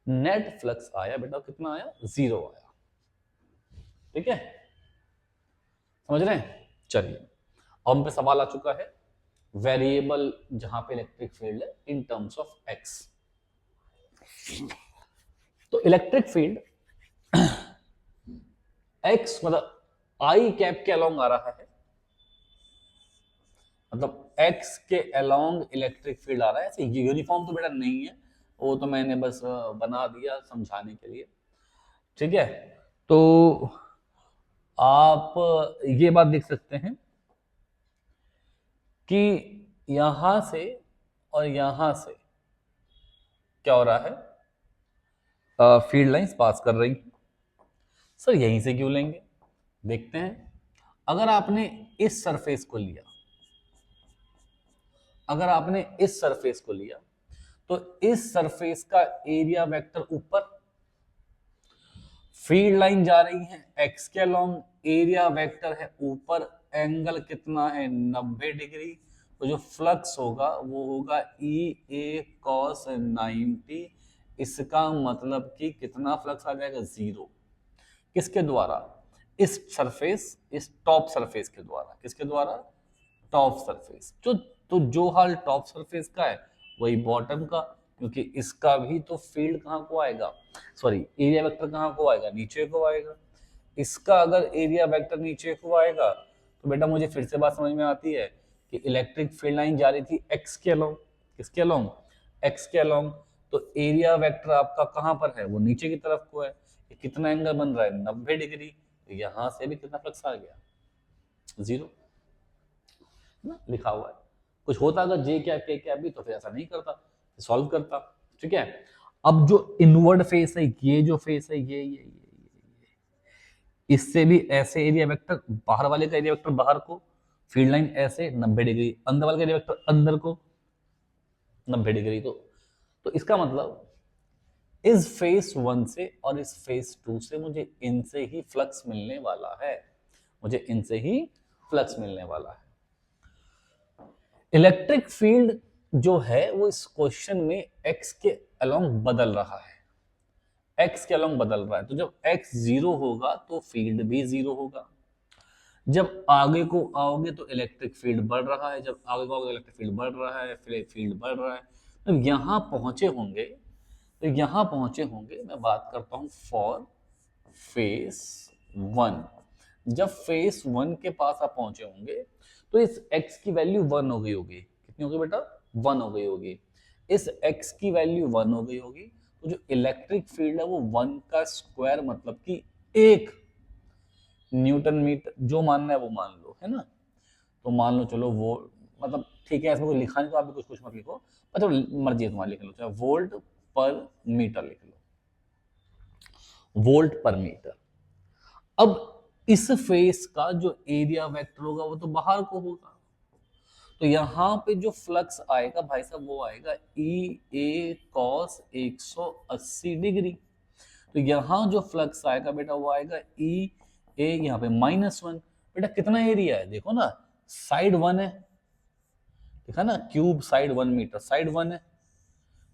नेट फ्लक्स आया बेटा कितना आया, 0 आया। ठीक है, समझ रहे हैं? चलिए, अब हम पे सवाल आ चुका है वेरिएबल जहां पे इलेक्ट्रिक फील्ड है इन टर्म्स ऑफ एक्स। तो इलेक्ट्रिक फील्ड एक्स मतलब आई कैप के अलोंग आ रहा है, मतलब एक्स के अलोंग इलेक्ट्रिक फील्ड आ रहा है। ऐसे यूनिफॉर्म तो बेटा नहीं है, वो तो मैंने बस बना दिया समझाने के लिए। ठीक है, तो आप ये बात देख सकते हैं कि यहां से और यहां से क्या हो रहा है, फील्ड लाइंस पास कर रही हैं। सर यहीं से क्यों लेंगे, देखते हैं। अगर आपने इस सरफेस को लिया, तो इस सरफेस का एरिया वेक्टर ऊपर, फील्ड लाइन जा रही है एक्स के अलोंग, एरिया वेक्टर है ऊपर, एंगल कितना है 90 डिग्री। तो जो फ्लक्स होगा वो होगा ई ए कॉस 90। इसका मतलब कि कितना फ्लक्स आ जाएगा, 0। किसके द्वारा, इस सरफेस, इस टॉप सरफेस के द्वारा। किसके द्वारा, टॉप सरफेस। जो हाल टॉप सरफेस का है वही बॉटम का, क्योंकि इसका भी तो फील्ड कहां को आएगा, सॉरी एरिया वेक्टर कहां को आएगा, नीचे को आएगा। इसका अगर एरिया वेक्टर नीचे को आएगा तो बेटा मुझे फिर से बात समझ में आती है कि इलेक्ट्रिक फील्ड लाइन जा रही थी एक्स के अलोंग। किसके अलोंग, एक्स के अलोंग। तो एरिया वेक्टर आपका कहां पर है, वो नीचे की तरफ को है। कितना एंगल बन रहा है, 90 डिग्री। तो यहां से भी कितना फ्लक्स आ गया, 0 ना, लिखा हुआ है। कुछ होता अगर जे क्या के क्या भी तो फिर ऐसा नहीं करता, सॉल्व करता। ठीक है, अब जो इनवर्ड फेस है, ये जो फेस है, ये इससे भी ऐसे एरिया वेक्टर, बाहर वाले का एरिया वेक्टर बाहर को, फील्ड लाइन ऐसे 90 डिग्री, अंदर वाले का एरिया वेक्टर अंदर को 90 डिग्री। तो इसका मतलब इस फेस 1 से और इस फेस 2 से मुझे इनसे ही फ्लक्स मिलने वाला है, इलेक्ट्रिक फील्ड जो है वो इस क्वेश्चन में एक्स के अलोंग बदल रहा है, तो जब एक्स 0 होगा तो फील्ड भी 0 होगा। जब आगे को आओगे तो इलेक्ट्रिक फील्ड बढ़ रहा है, फिर फील्ड बढ़ रहा है। तो यहां पहुंचे होंगे, मैं बात करता हूं फॉर फेस 1। जब फेस 1 के पास आप पहुंचे होंगे तो इस x की वैल्यू 1 हो गई होगी। कितनी होगी बेटा, 1 हो गई होगी। इस x की वैल्यू 1 हो गई होगी, तो जो इलेक्ट्रिक फील्ड है वो 1 का स्क्वायर, मतलब कि 1 न्यूटन मीटर, जो मानना है वो मान लो, है ना। तो मान लो, चलो वो मतलब ठीक है, इसमें कुछ लिखा नहीं तो आप भी कुछ मत लिखो, मतलब मर्जी है तुम्हारी, लिख लो चाहे वोल्ट पर मीटर लिख लो, वोल्ट पर मीटर। अब इस फेस का जो एरिया वेक्टर होगा वो तो बाहर को होगा, तो यहां पे जो फ्लक्स आएगा भाई साहब वो आएगा ई ए कॉस 180 डिग्री। तो यहां जो फ्लक्स आएगा बेटा वो आएगा ई ए, यहाँ पे -1। बेटा कितना एरिया है, देखो ना, साइड 1 है, देखा ना, क्यूब साइड 1 मीटर, साइड 1 है।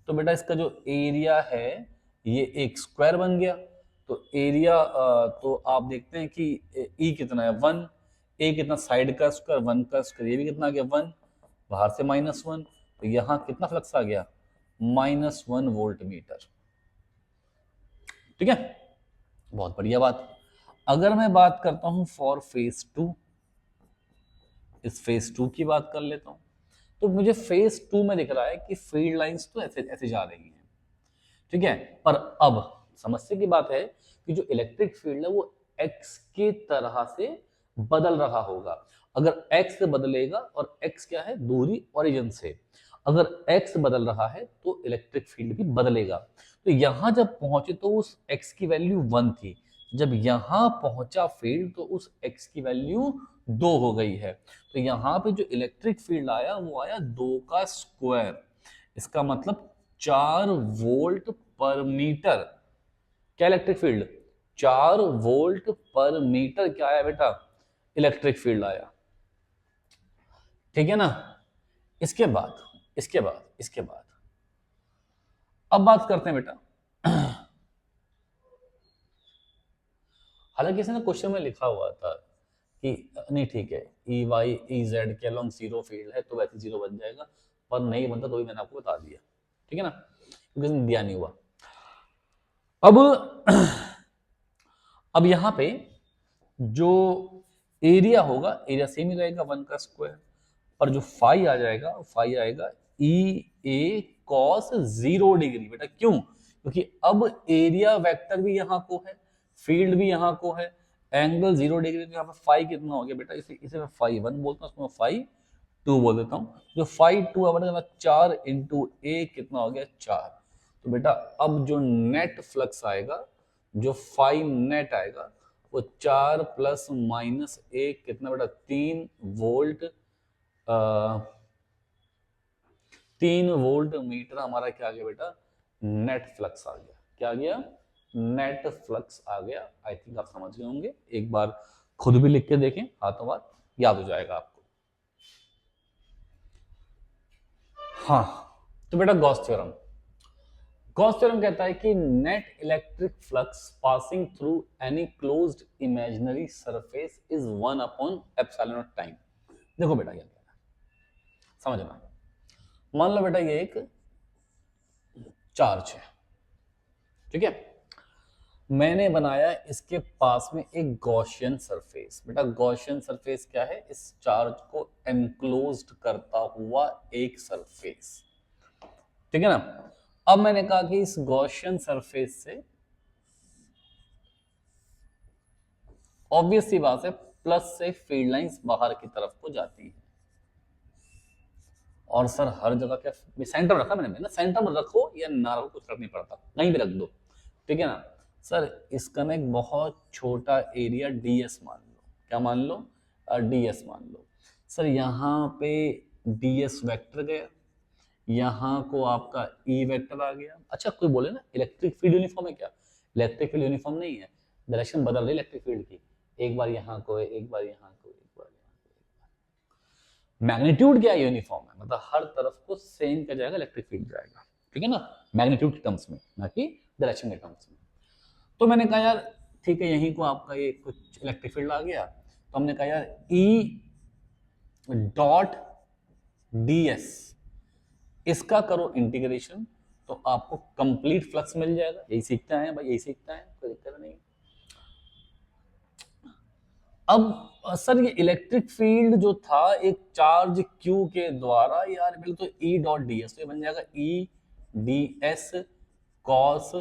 तो बेटा इसका जो एरिया है ये एक स्क्वायर बन गया। तो एरिया तो आप देखते हैं कि ई कितना है, 1, ए कितना, साइड का स्क्वायर 1 का स्क्वायर, ये भी कितना आ गया 1, बाहर से -1। तो यहां कितना फ्लक्स आ गया, -1 वोल्ट मीटर। ठीक है, बहुत बढ़िया बात। अगर मैं बात करता हूं फॉर फेज 2, इस फेज 2 की बात कर लेता हूं, तो मुझे फेज 2 में दिख रहा है कि फील्ड लाइंस तो ऐसे ऐसे जा रही हैं। ठीक है, पर अब समस्या की बात है कि जो इलेक्ट्रिक फील्ड है वो एक्स की तरह से बदल रहा होगा। अगर एक्स बदलेगा, और एक्स क्या है, दूरी ओरिजिन से, अगर एक्स बदल रहा है तो इलेक्ट्रिक फील्ड भी बदलेगा। तो यहां जब पहुंचे तो उस एक्स की वैल्यू 1 थी, जब यहां पहुंचा फील्ड तो उस एक्स की वैल्यू 2 हो गई है। तो यहां पे जो इलेक्ट्रिक फील्ड आया वो आया 2 का स्क्वायर। इसका मतलब 4 वोल्ट पर मीटर। क्या इलेक्ट्रिक फील्ड? 4 वोल्ट पर मीटर क्या आया बेटा? इलेक्ट्रिक फील्ड आया। ठीक है ना? इसके बाद अब बात करते हैं बेटा, हालांकि इसने क्वेश्चन में लिखा हुआ था कि नहीं ठीक है, ई वाई ई जेड के अलॉन्ग जीरो फील्ड है तो वैसे जीरो बन जाएगा, पर नहीं बनता तो भी मैंने आपको बता दिया। ठीक है ना, क्योंकि इसने दिया नहीं हुआ। अब यहां पे जो एरिया होगा, एरिया सेम ही रहेगा 1 का स्क्वायर, पर जो फाई आ जाएगा, फाई आएगा ई ए कॉस 0 डिग्री। बेटा क्यों? क्योंकि अब एरिया वेक्टर भी यहाँ को है, फील्ड भी यहाँ को है, एंगल 0 डिग्री, तो यहाँ पे फाई कितना हो गया बेटा? इसे मैं फाई 1 बोलता हूँ, इसको मैं फाई 2 बोल देता हूँ। जो फाई 2 है 4 इंटू ए कितना हो गया? 4। तो बेटा अब जो नेट फ्लक्स आएगा, जो फाई नेट आएगा, वो 4 प्लस माइनस 1 कितना बेटा? 3 वोल्ट 3 वोल्ट मीटर हमारा क्या आ गया बेटा? नेट फ्लक्स आ गया। क्या आ गया? नेट फ्लक्स आ गया। आई थिंक आप समझ गए होंगे, एक बार खुद भी लिख के देखें, हाथों हाथ याद हो जाएगा आपको। हाँ, तो बेटा गॉस थ्योरम, गॉस थ्योरम कहता है कि net electric flux passing through any closed imaginary surface is 1 upon epsilon not time. देखो बेटा क्या कहता है, समझना। मान लो बेटा ये एक चार्ज है, ठीक है, मैंने बनाया इसके पास में एक गॉसियन सरफेस। बेटा गॉसियन सरफेस क्या है? इस चार्ज को एनक्लोज्ड करता हुआ एक सरफेस। ठीक है ना? अब मैंने कहा कि इस गॉसियन सरफेस से ऑब्वियस सी बात है प्लस से फील्ड लाइंस बाहर की तरफ को जाती है। और सर हर जगह क्या सेंटर रखा मैंने ना? सेंटर में रखो या ना रखो कुछ फर्क नहीं पड़ता, कहीं भी रख दो। ठीक है ना? सर इसका ना एक बहुत छोटा एरिया ds मान लो। क्या मान लो? ds मान लो। सर यहाँ पे ds वेक्टर गया, यहाँ को आपका e वेक्टर आ गया। अच्छा कोई बोले ना इलेक्ट्रिक फील्ड यूनिफॉर्म है, क्या इलेक्ट्रिक फील्ड यूनिफॉर्म नहीं है, डायरेक्शन बदल रही इलेक्ट्रिक फील्ड की, एक बार यहाँ को है, एक बार यहाँ को, एक बार यहाँ को। मैग्नीट्यूड क्या है? यूनिफॉर्म है, मतलब हर तरफ को सेम क्या जाएगा? इलेक्ट्रिक फील्ड जाएगा। ठीक है ना? मैग्नीट्यूड के टर्म्स में, ना कि डायरेक्शन के टर्म्स में। तो मैंने कहा यार ठीक है, यहीं को आपका ये कुछ इलेक्ट्रिक फील्ड आ गया, तो हमने कहा यार ई डॉट ds इसका करो इंटीग्रेशन, तो आपको कंप्लीट फ्लक्स मिल जाएगा। यही सीखते हैं भाई, यही सीखते हैं, कोई दिक्कत नहीं। अब सर ये इलेक्ट्रिक फील्ड जो था एक चार्ज q के द्वारा, यार बिल्कुल, तो ई डॉट ds तो ये बन जाएगा E ds cos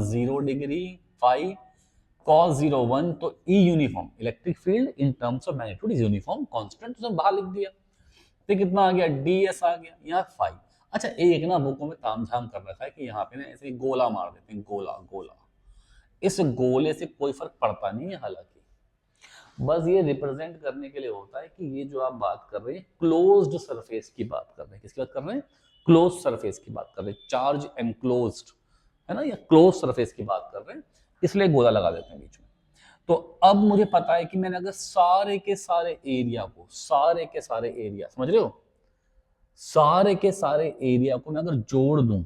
0 degree phi cos 0 1, तो E uniform electric field in terms of magnitude is uniform constant, तो बाहर लिख दिया। तो कितना आ गया? ds आ गया, यहाँ फाई। अच्छा एक ना बुकों में तामझाम कर रखा है कि यहाँ पे ना ऐसे गोला मार देते हैं, गोला गोला। इस गोले से कोई फर्क पड़ता नहीं है, हालांकि बस ये रिप्रेजेंट करने के लिए होता है कि ये जो आप बात कर रहे हैं क्लोज्ड सरफेस की बात कर रहे हैं। किसकी बात कर रहे हैं? क्लोज सरफेस की बात कर रहे हैं, चार्ज एनक्लोज्ड है ना, या क्लोज सरफेस की बात कर रहे हैं, इसलिए गोला लगा देते हैं बीच में। तो अब मुझे पता है कि मैंने अगर सारे के सारे एरिया को, सारे के सारे एरिया, समझ रहे हो, सारे के सारे एरिया को मैं अगर जोड़ दूं,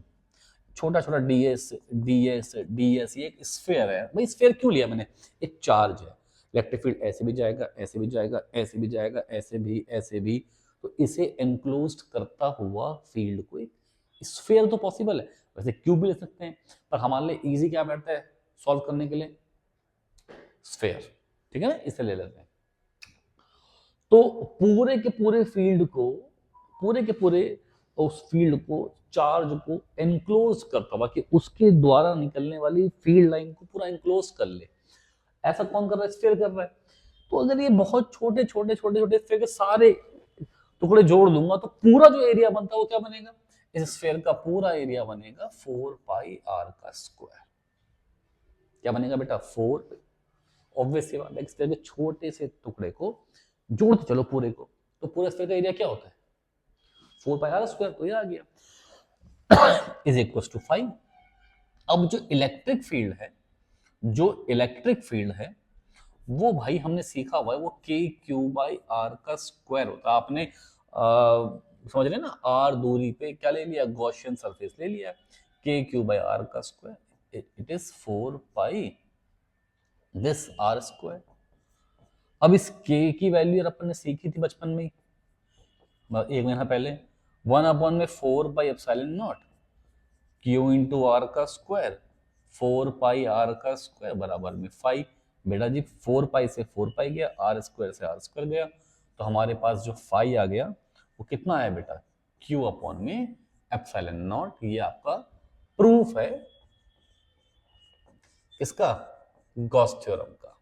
छोटा छोटा ds ds ds, ये एक स्फीयर है भाई। स्फीयर क्यों लिया मैंने? एक चार्ज है, इलेक्ट्रिक फील्ड ऐसे भी जाएगा, ऐसे भी जाएगा, ऐसे भी जाएगा, ऐसे भी, ऐसे भी, तो इसे एनक्लोज्ड करता हुआ फील्ड को एक स्फीयर तो पॉसिबल है। वैसे क्यूब भी ले सकते हैं, पर हमारे लिए इजी क्या बैठता है सॉल्व करने के लिए? स्फीयर। ठीक है ना, इसे ले लेते हैं। तो पूरे के पूरे फील्ड को, पूरे के पूरे उस फील्ड को, चार्ज को एनक्लोज करता हुआ, कि उसके द्वारा निकलने वाली फील्ड लाइन को पूरा एनक्लोज कर ले। ऐसा कौन कर रहा है? स्फीयर कर रहा है। तो अगर ये बहुत छोटे छोटे छोटे छोटे स्फीयर के सारे टुकड़े जोड़ दूंगा, तो पूरा जो एरिया बनता है वो क्या बनेगा? इस स्फीयर का पूरा एरिया बनेगा 4 पाई r का स्क्वायर। क्या बनेगा बेटा? 4। ऑब्वियस सी बात है, स्फीयर के छोटे से टुकड़े को जोड़ते चलो पूरे को, तो पूरे स्फीयर का एरिया क्या होता है? 4 पाई r स्क्वायर। तो ये आ गया। Is equal to 5। अब जो इलेक्ट्रिक फील्ड है वो भाई हमने सीखा हुआ है, वो k/r का स्क्वायर होता है। आपने समझ रहे ना, r दूरी पे क्या ले लिया, गॉसियन सरफेस ले लिया, k/r का square, it is 4 pi this r square. अब इस k की वैल्यू अपन ने सीखी थी बचपन में ही, 1 महीना पहले, 1/4 q इंटू आर का स्क्वायर, 4 पाई r का स्क्वायर बराबर में 5। बेटा जी 4 पाई से 4 पाई गया, r स्क्वायर से r स्क्वायर गया, तो हमारे पास जो 5 आ गया वो कितना आया बेटा, q/ε0। ये आपका प्रूफ है किसका, गॉस थ्योरम का।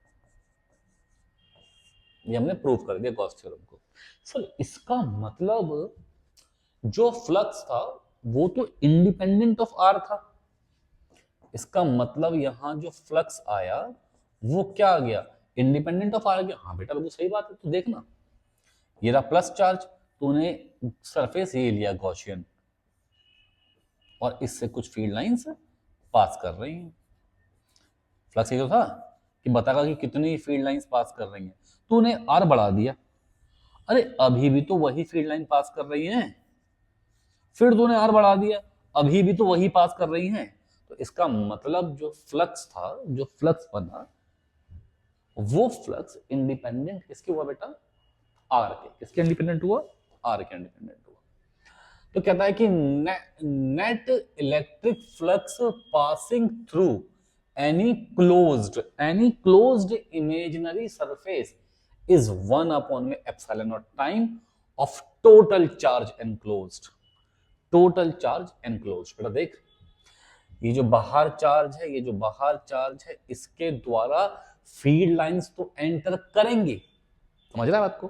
ये हमने प्रूफ कर दिया गॉस थ्योरम को। सर इसका मतलब जो फ्लक्स था वो तो इंडिपेंडेंट ऑफ आर था, इसका मतलब यहां जो फ्लक्स आया वो क्या आ गया, इंडिपेंडेंट ऑफ आर आ गया। हाँ बेटा बिल्कुल सही बात है। तो देखना ये रहा प्लस चार्ज, तूने सरफेस ये लिया गॉसियन, और इससे कुछ फील्ड लाइंस पास कर रही हैं। फ्लक्स ये तो था कि बतागा कि कितनी फील्ड लाइंस पास कर रही हैं, तूने आर बढ़ा दिया, अरे अभी भी तो वही फील्ड लाइन पास कर रही हैं, फिर तूने आर बढ़ा दिया, अभी भी तो वही पास कर रही हैं। तो इसका मतलब जो फ्लक्स था, जो फ्लक्स बना, वो फ्लक्स इंडिपेंडेंट किसके हुआ बेटा, आर के। किसके इंडिपेंडेंट हुआ, आर के इंडिपेंडेंट हुआ। तो कहता है कि net electric flux passing through any closed imaginary surface is 1/ε0 time of total charge enclosed. Total charge enclosed, बेटा देख ये जो बाहर चार्ज है, ये जो बाहर चार्ज है, इसके द्वारा फील्ड लाइंस तो एंटर करेंगी, समझ रहा है बात को,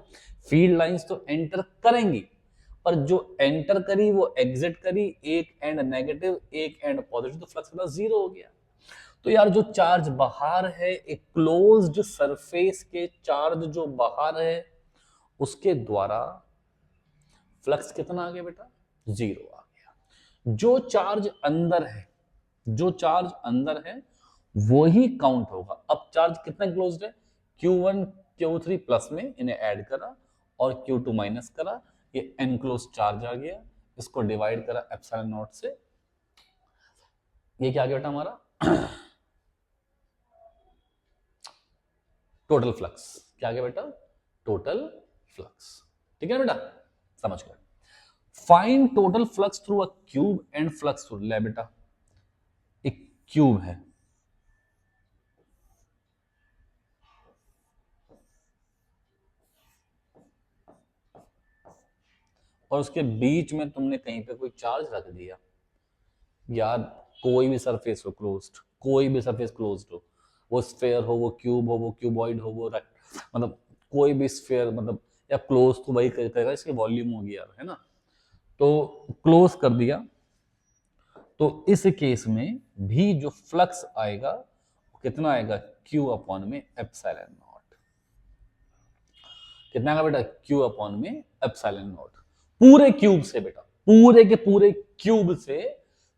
फील्ड लाइंस तो एंटर करेंगी, पर जो एंटर करी वो एग्जिट करी, एक एंड नेगेटिव एक एंड पॉजिटिव, तो फ्लक्स बेटा 0 हो गया। तो यार जो चार्ज बाहर है, एक क्लोज्ड सरफेस के चार्ज जो बाहर है उसके द्वारा फ्लक्स कितना आ गया बेटा, 0 आ गया। जो चार्ज अंदर है, जो चार्ज अंदर है वो ही काउंट होगा। अब चार्ज कितना क्लोज्ड है, Q1 Q3 प्लस में इन्हें ऐड करा और Q2 माइनस करा, ये एनक्लोज चार्ज आ गया, इसको डिवाइड करा ε0 से, ये क्या आ गया बेटा हमारा टोटल फ्लक्स। क्या आ गया बेटा, टोटल फ्लक्स। ठीक है बेटा, समझ गए। Find total flux through a cube and flux through, ले बेटा एक क्यूब है, और उसके बीच में तुमने कहीं पे कोई चार्ज रख दिया। यार कोई भी सरफेस हो क्लोज्ड, कोई भी सरफेस क्लोज्ड हो, वो स्फेयर हो, वो क्यूब हो, वो क्यूबॉइड हो, वो मतलब कोई भी स्फेयर, मतलब या क्लोज तो वही करेगा, इसकी वॉल्यूम होगी यार, है ना। तो क्लोज कर दिया, तो इस केस में भी जो फ्लक्स आएगा वो कितना आएगा, Q/ε0। कितना आएगा बेटा, Q/ε0। पूरे क्यूब से बेटा, पूरे के पूरे क्यूब से,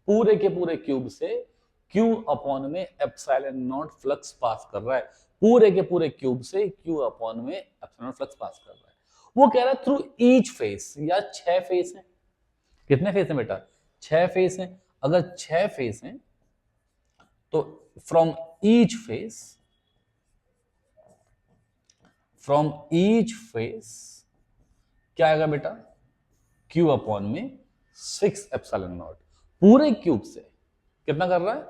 पूरे के पूरे क्यूब से Q/ε0 फ्लक्स पास कर रहा है, पूरे के पूरे क्यूब से Q/ε0 फ्लक्स पास कर रहा है। वो कह रहा है थ्रू ईच फेस, या 6 फेस है, कितने फेस हैं बेटा, 6 फेस हैं। अगर 6 फेस हैं तो फ्रॉम ईच फेस क्या आएगा बेटा, Q/6ε0। पूरे क्यूब से कितना कर रहा है,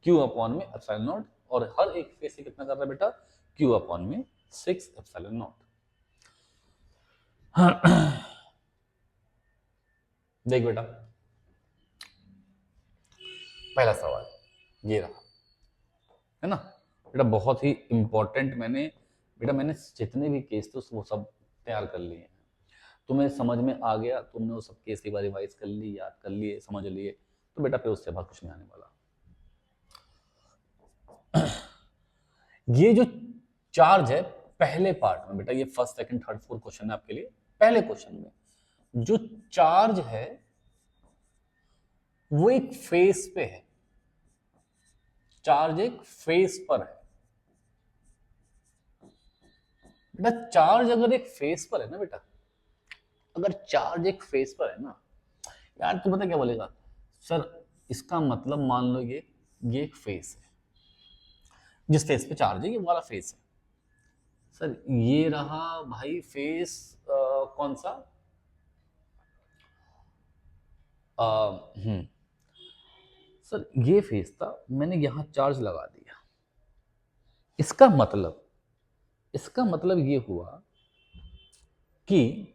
Q/ε0, और हर एक फेस से कितना कर रहा है बेटा, Q/6ε0। देख बेटा पहला सवाल ये रहा, है ना बेटा, बहुत ही इंपॉर्टेंट। मैंने जितने भी केस थे वो सब तैयार कर लिए हैं, तुम्हें समझ में आ गया, तुमने वो सब केस एक बार रिवाइज कर ली, याद कर लिए, समझ लिए, तो बेटा फिर उससे बात कुछ नहीं आने वाला। ये जो चार्ज है पहले पार्ट में बेटा, ये first second third fourth question है आपके लिए। पहले क्वेश्चन में जो चार्ज है वो एक फेस पे है, चार्ज एक फेस पर है। बेटा चार्ज अगर एक फेस पर है ना बेटा, अगर चार्ज एक फेस पर है ना यार, तू पता क्या बोलेगा, सर इसका मतलब मान लो ये एक फेस है, जिस फेस पे चार्ज है ये वाला फेस है। सर ये रहा भाई फेस, कौन सा, आ, हम्म सर ये फेस था, मैंने यहां चार्ज लगा दिया। इसका मतलब, इसका मतलब ये हुआ कि,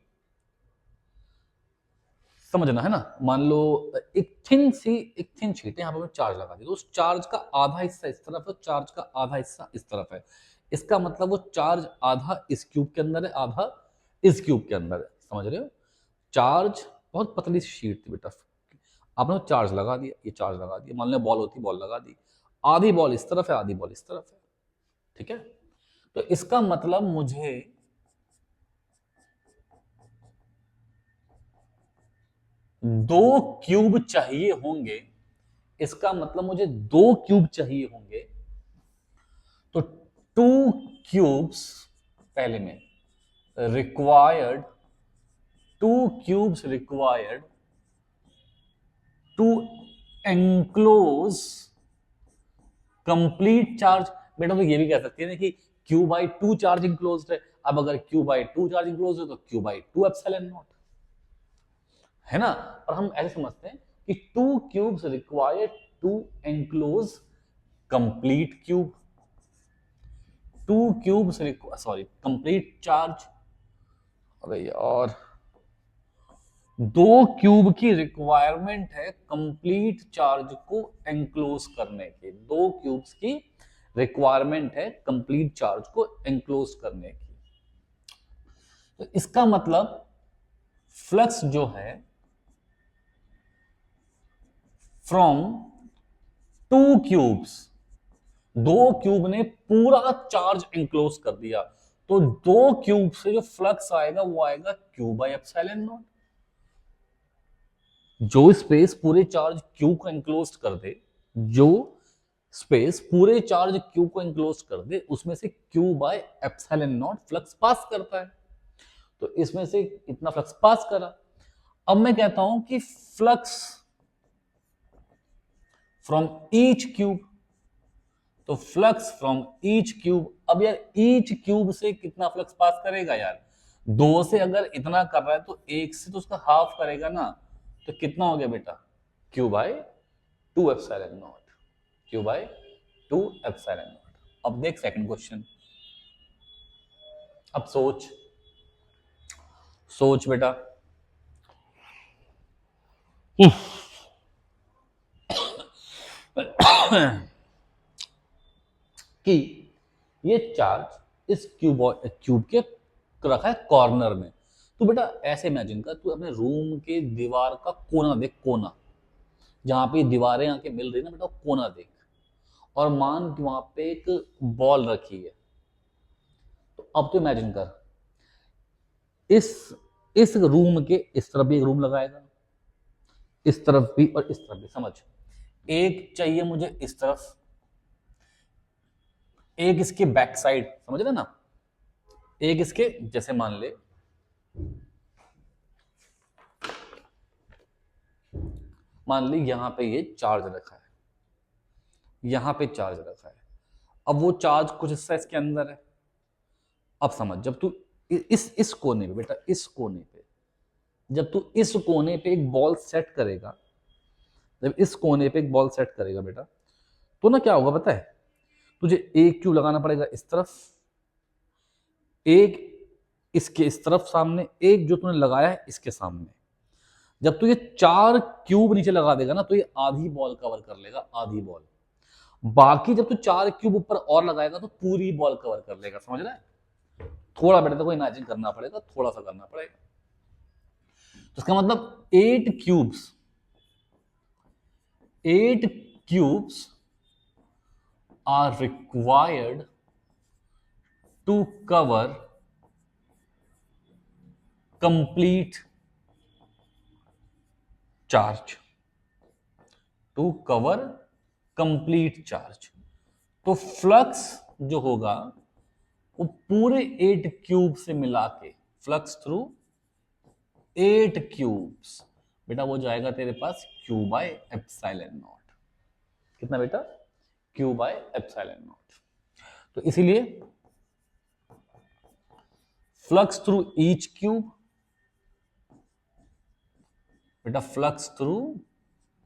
समझना है ना, मान लो एक थिन शीट है, यहाँ पे मैं चार्ज लगा दी, तो उस चार्ज का आधा हिस्सा इस तरफ है, चार्ज का आधा हिस्सा इस तरफ है। इसका मतलब वो चार्ज आधा इस क्यूब के अंदर है, आधा इस क्यूब के अंदर है। समझ रहे हो, चार्ज बहुत पतली सी शीट थी बेटा, आपने चार्ज लगा दिया, ये चार्ज लगा दिया, मान लो बॉल होती, बॉल लगा दी, आधी बॉल इस तरफ है, आधी बॉल इस तरफ है। ठीक है, तो इसका मतलब मुझे दो क्यूब चाहिए होंगे, इसका मतलब मुझे दो क्यूब चाहिए होंगे। तो टू क्यूब्स, पहले में required, two cubes required to enclose complete charge. बेटा तो ये भी कह सकते हैं ना कि Q by two charge enclose है। अब अगर Q by two charge enclose है तो Q by two epsilon naught, है ना। और हम ऐसे समझते हैं कि two cubes required to enclose complete cube, two cubes sorry complete charge. अरे यार, दो क्यूब की रिक्वायरमेंट है कंप्लीट चार्ज को एंक्लोज करने की, दो क्यूब्स की रिक्वायरमेंट है कंप्लीट चार्ज को एंक्लोज करने की। तो इसका मतलब फ्लक्स जो है फ्रॉम टू क्यूब्स, दो क्यूब ने पूरा चार्ज एंक्लोज कर दिया, तो दो क्यूब से जो फ्लक्स आएगा वो आएगा क्यू बाई एप्सिलॉन नॉट। जो स्पेस पूरे चार्ज क्यू को एंक्लोज कर दे, जो स्पेस पूरे चार्ज क्यू को एंक्लोज कर दे, उसमें से Q by epsilon not flux pass करता है। तो इसमें से इतना फ्लक्स पास करा। अब मैं कहता हूं कि फ्लक्स फ्रॉम ईच क्यूब, तो फ्लक्स फ्रॉम ईच क्यूब, अब यार ईच क्यूब से कितना फ्लक्स पास करेगा यार, दो से अगर इतना कर रहा है तो एक से तो उसका हाफ करेगा ना, तो कितना हो गया बेटा, Q by two epsilon not, Q by two epsilon not. अब देख सेकंड क्वेश्चन, अब सोच, सोच बेटा, कि ये चार्ज इस क्यूब के रखा है कॉर्नर में। तू बेटा ऐसे इमेजिन कर, तू अपने रूम के दीवार का कोना देख, कोना जहां पे दीवारें आके मिल रही ना बेटा, कोना देख, और मान कि वहां पे एक बॉल रखी है। तो अब तो इमेजिन कर, इस इस रूम के इस तरफ भी एक रूम लगाएगा, इस तरफ भी और इस तरफ भी। समझ, एक चाहिए मुझे इस तरफ, एक इसके बैक साइड, समझ रहे ना, एक इसके, जैसे मान ले, मान ली यहां पे ये चार्ज रखा है, यहां पे चार्ज रखा है, अब वो चार्ज कुछ हिस्सा इसके अंदर है। अब समझ, जब तू इस कोने पे बेटा, इस कोने पे, जब तू इस कोने पे एक बॉल सेट करेगा, जब इस कोने पे एक बॉल सेट करेगा बेटा, तो ना क्या होगा पता है, तुझे एक क्यूब लगाना पड़ेगा इस तरफ, एक इसके इस तरफ सामने, एक जो तूने लगाया है इसके सामने। जब तू ये चार क्यूब नीचे लगा देगा ना, तो ये आधी बॉल कवर कर लेगा, आधी बॉल। बाकी जब तू चार क्यूब ऊपर और लगाएगा तो पूरी बॉल कवर कर लेगा। समझ रहा है, थोड़ा बेटा तो इमेजिन करना पड़ेगा, थोड़ा सा करना पड़ेगा। तो इसका मतलब eight cubes are required to cover complete charge. To cover complete charge. तो फ्लक्स जो होगा वो पूरे 8 क्यूब से मिला के, फ्लक्स थ्रू 8 क्यूब्स, बेटा वो जाएगा तेरे पास Q बाय एप्सिलॉन नॉट। कितना बेटा? Q by epsilon naught. तो इसीलिए फ्लक्स थ्रू ईच क्यूब, बेटा flux through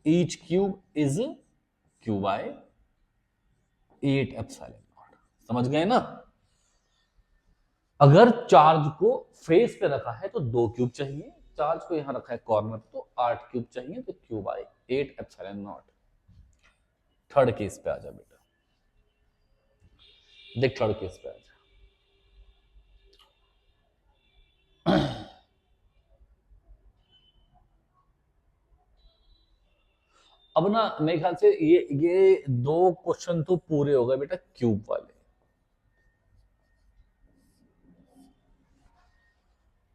each cube is Q by 8 epsilon naught. समझ गए ना? अगर चार्ज को फेस पे रखा है तो 2 क्यूब चाहिए, चार्ज को यहां रखा है कॉर्नर तो 8 क्यूब चाहिए, तो Q by 8 epsilon naught. Third case पे आ जा बेटा, देख थर्ड केस पे आ जा। अब ना मेरे ख्याल से ये 2 क्वेश्चन तो पूरे हो गए बेटा क्यूब वाले,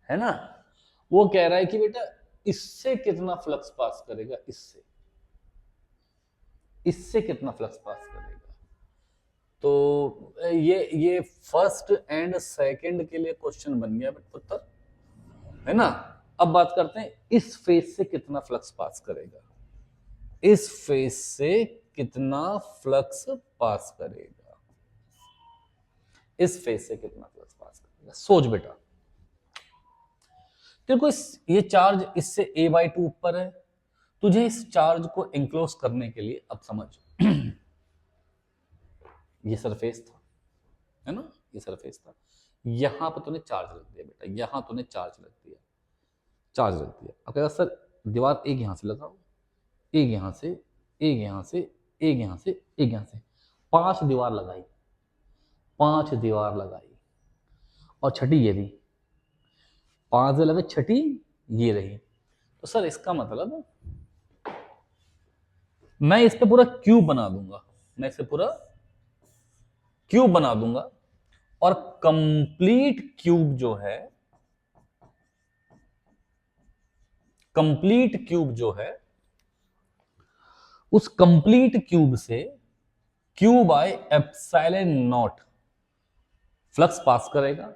है ना? वो कह रहा है कि बेटा इससे कितना फ्लक्स पास करेगा, इससे कितना फ्लक्स पास करेगा। तो ये फर्स्ट एंड सेकंड के लिए क्वेश्चन बन गया पुत्र, है ना? अब बात करते हैं इस फेज से कितना फ्लक्स पास करेगा, इस फेज से कितना फ्लक्स पास करेगा, इस फेज से कितना फ्लक्स पास करेगा। सोच बेटा, तेरे को ये चार्ज इससे a/2 ऊपर है, तुझे इस चार्ज को एंक्लोज करने के लिए, अब समझ ये सरफेस था, है ना? ये सरफेस था, यहां पर तूने चार्ज रख दिया बेटा, यहां तूने चार्ज रख दिया, चार्ज रख दिया। अब कहेगा सर दीवार एक यहां से लगाओ, एक यहां से, एक यहां से, एक यहां से, एक यहां से, 5 दीवार लगाई, 5 दीवार लगाई, और छठी ये रही, 5 लगे, छठी ये रही। तो सर इसका मतलब मैं इस पे पूरा क्यूब बना दूंगा, मैं इसे पूरा क्यूब बना दूंगा, और कंप्लीट क्यूब जो है, कंप्लीट क्यूब जो है, उस कंप्लीट क्यूब से Q by epsilon not flux pass करेगा।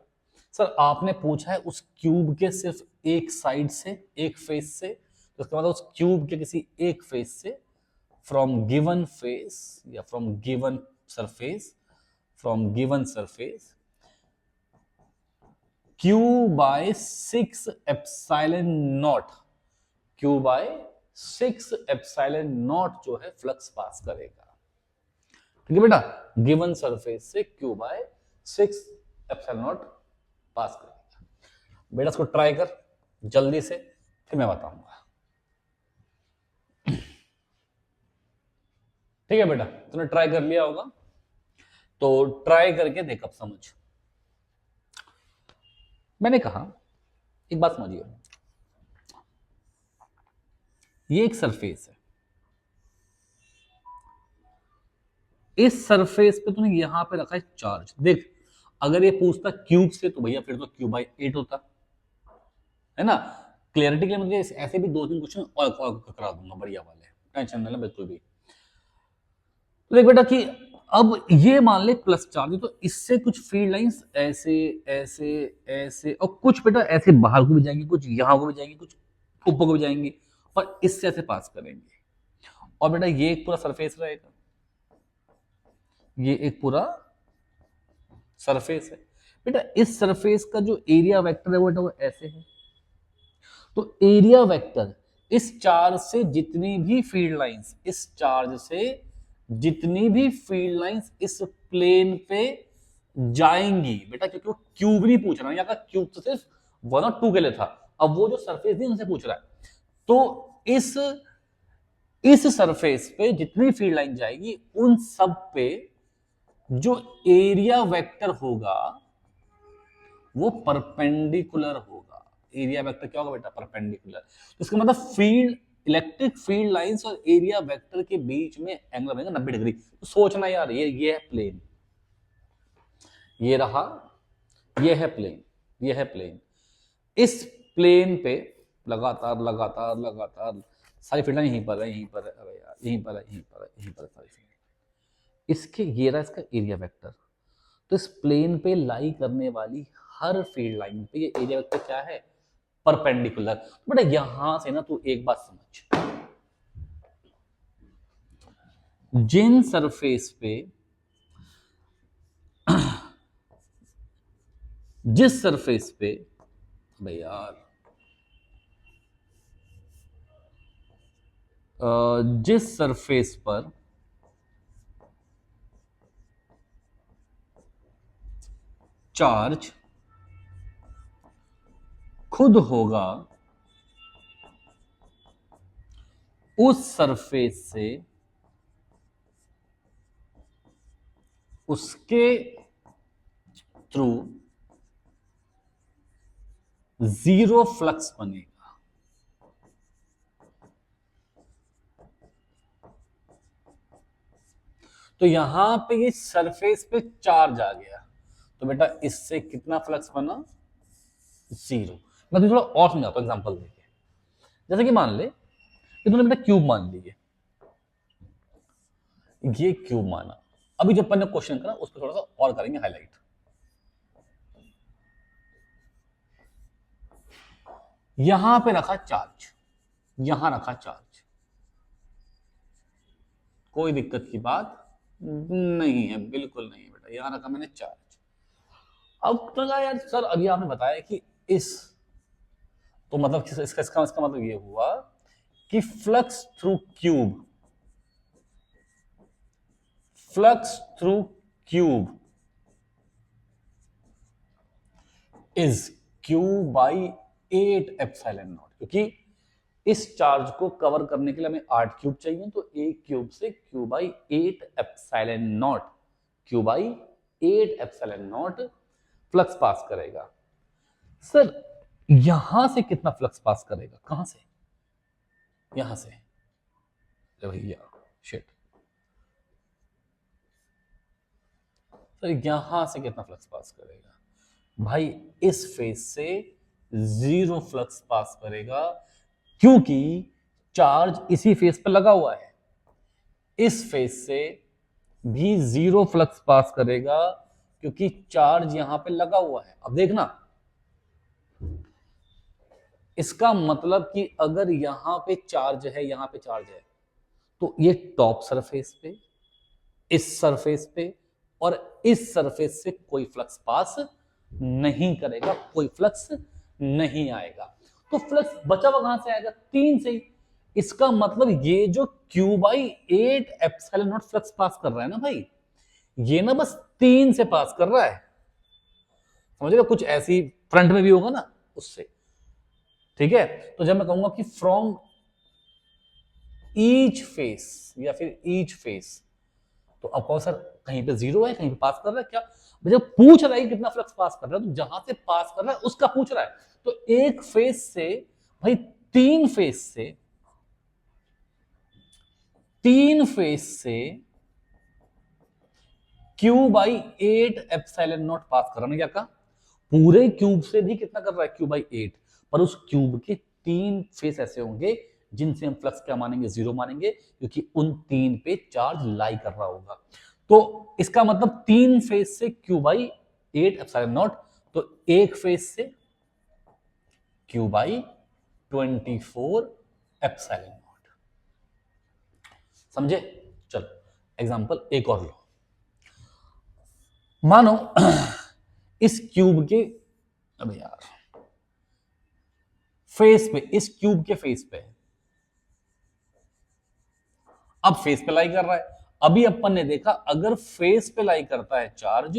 सर आपने पूछा है उस क्यूब के सिर्फ एक साइड से, एक फेस से, तो इसका मतलब उस क्यूब के किसी एक फेस से, फ्रॉम गिवन फेस या from given surface, from given surface Q by 6 epsilon naught, Q by 6 epsilon naught जो है फ्लक्स पास करेगा। ठीक है बेटा, गिवन सरफेस से Q by 6 epsilon naught pass करेगा। बेटा इसको ट्राई कर जल्दी से, फिर मैं बताऊंगा। ठीक है बेटा, तूने ट्राई कर लिया होगा, तो ट्राई करके देख, अब समझ। मैंने कहा एक बात समझिए, ये एक सरफेस है, इस सरफेस पे तूने यहां पे रखा है चार्ज। देख अगर ये पूछता क्यूब से तो भैया फिर तो Q बाय 8 होता, है ना? क्लियरिटी के लिए मुझे ऐसे भी 2-3 क्वेश्चन और करा दूंगा बढ़िया वाले, टेंशन नहीं, बिल्कुल भी। तो देख बेटा कि अब ये मान ले प्लस चार्ज, तो इससे कुछ फील्ड लाइंस ऐसे ऐसे ऐसे, और कुछ बेटा ऐसे बाहर को भी जाएंगी, कुछ यहां को भी जाएंगी, कुछ ऊपर को भी जाएंगी, और इससे ऐसे पास करेंगे। और बेटा ये एक पूरा सरफेस रहेगा, ये एक पूरा सरफेस है बेटा। इस सरफेस का जो एरिया वेक्टर है वो ऐसे है, तो एरिया वेक्टर इस चार्ज से जितनी भी फील्ड लाइंस, इस चार्ज से जितनी भी फील्ड लाइंस इस प्लेन पे जाएंगी बेटा, क्योंकि वो क्यूब नहीं पूछ रहा है, यहाँ का क्यूब तो सिर्फ 1 और 2 के लिए था, अब वो जो सरफेस थी उनसे पूछ रहा है। तो इस सरफेस पे जितनी फील्ड लाइन जाएगी उन सब पे जो एरिया वेक्टर होगा वो परपेंडिकुलर होगा। एरिया वेक्टर क्या होगा बेटा? परपेंडिकुलर। तो इसका मतलब फील्ड, इलेक्ट्रिक फील्ड लाइंस और एरिया वेक्टर के बीच में एंगल बनेगा 90 डिग्री। तो सोचना यार, ये है प्लेन, ये रहा, ये है प्लेन, ये है प्लेन। इस प्लेन पे लगातार लगातार लगातार सारी फील्ड लाइन यहीं पर है, यहीं पर है। अरे यार यहीं पर है, यहीं पर है, यहीं पर है, सॉरी। इसके ये रहा इसका एरिया वेक्टर। तो इस प्लेन पे लाई करने वाली हर फील्ड लाइन पे ये एरिया वेक्टर क्या है, परपेंडिकुलर। तो बेटा यहां से ना तू एक बात समझ, जिन सरफेस पे, जिस सरफेस पे, भाई यार, जिस सरफेस पर चार्ज खुद होगा उस सरफेस से उसके थ्रू जीरो फ्लक्स बनेगा। तो यहां पे ये सरफेस पे चार्ज आ गया, तो बेटा इससे कितना फ्लक्स बना, जीरो। मैं तुझे थोड़ा और समझाता हूं एग्जांपल देके। जैसे कि मान ले कि तूने बेटा क्यूब मान लीजिए, ये क्यूब माना। अभी जब अपन ने क्वेश्चन करा उस पर थोड़ा सा और करेंगे हाईलाइट। यहां पे रखा चार्ज, यहां रखा चार्ज, कोई दिक्कत की बात नहीं है, बिल्कुल नहीं है बेटा, यहां रखा मैंने चार्ज। अब लगा यार सर अभी आपने बताया कि इस, तो मतलब इसका मतलब ये हुआ कि flux through cube, flux through cube is Q by 8 epsilon not, क्योंकि इस चार्ज को कवर करने के लिए हमें 8 क्यूब चाहिए, तो एक क्यूब से Q by 8 epsilon not, Q by 8 epsilon not flux pass करेगा। सर यहां से कितना फ्लक्स पास करेगा, कहां से, यहां से, भैया शिट, सर यहां से कितना फ्लक्स पास करेगा, भाई इस फेज से जीरो फ्लक्स पास करेगा, क्योंकि चार्ज इसी फेज पर लगा हुआ है। इस फेज से भी जीरो फ्लक्स पास करेगा, क्योंकि चार्ज यहां पे लगा हुआ है। अब देखना, इसका मतलब कि अगर यहां पे चार्ज है, यहां पे चार्ज है, तो ये टॉप सरफेस पे, इस सरफेस पे और इस सरफेस से कोई फ्लक्स पास नहीं करेगा, कोई फ्लक्स नहीं आएगा। तो फ्लक्स बचा हुआ कहां से आएगा, 3 से ही। इसका मतलब ये जो Q by 8 epsilon not flux pass कर रहा है ना भाई, ये ना बस 3 से पास कर रहा है, समझ रहे हो, कुछ ऐसी फ्रंट में भी होगा ना उससे, ठीक है। तो जब मैं कहूंगा कि फ्रॉम ईच फेस या फिर ईच फेस, तो अब कहो सर कहीं पे जीरो है, कहीं पे पास कर रहा है क्या, जब पूछ रहा है कितना फ्लक्स पास कर रहा है, तो जहां से पास कर रहा है उसका पूछ रहा है। तो एक फेस से भाई, तीन फेस से, तीन फेस से क्यू बाई 8 एप्सिलॉन नॉट पास कर रहा है। क्या कहा, पूरे क्यूब से भी कितना कर रहा है, क्यू बाई 8, पर उस क्यूब के 3 फेस ऐसे होंगे जिनसे हम फ्लक्स क्या मानेंगे, जीरो मानेंगे, क्योंकि उन 3 पे चार्ज लाई कर रहा होगा। तो इसका मतलब 3 फेस से क्यू बाई 8 एप्सिलॉन नॉट, तो एक फेस से क्यू बाई 24 एप्सिलॉन नॉट। समझे, चलो एग्जांपल एक और लो। मानो इस क्यूब के, अब यार फेस पे, इस क्यूब के फेस पे, अब फेस पे लाई कर रहा है। अभी अपन ने देखा अगर फेस पे लाई करता है चार्ज,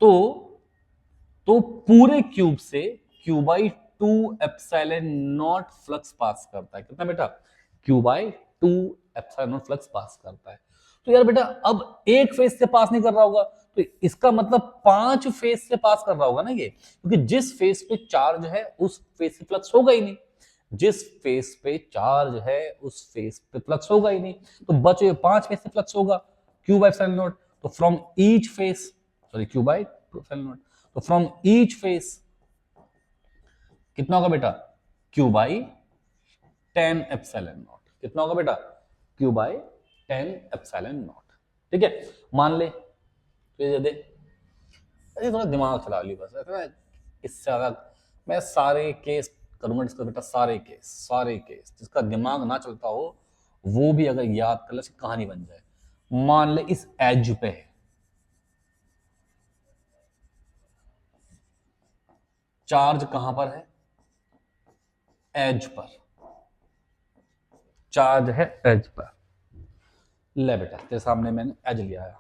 तो पूरे क्यूब से Q by 2 epsilon not flux pass करता है। कितना बेटा, Q by 2 epsilon not flux pass करता है। तो यार बेटा अब एक फेस से पास नहीं कर रहा होगा, तो इसका मतलब 5 फेस से पास कर रहा होगा ना ये, क्योंकि जिस फेस पे चार्ज है उस फेस से फ्लक्स होगा ही नहीं, जिस फेस पे चार्ज है उस फेस पे फ्लक्स होगा ही नहीं, तो बचे 5 फेस से फ्लक्स होगा, क्यू बाई एप्सिलॉन नॉट। तो from each face, sorry Q by epsilon naught, तो फ्रॉम ईच फेस कितना होगा बेटा, क्यू बाई 10 एप्सिलॉन नॉट। कितना होगा बेटा, क्यू बाय 10 एप्सिलॉन नॉट। ठीक है, मान ले तो ये दे, अरे थोड़ा दिमाग चला ली बस, इससे ज्यादा मैं सारे केस करूंगा डिस्कस बेटा, सारे केस जिसका दिमाग ना चलता हो वो भी अगर याद कर ले कहानी बन जाए। मान ले इस एज पे है, चार्ज कहां पर है, एज पर, चार्ज है एज पर। ले बेटा तेरे सामने मैंने एज लिया है,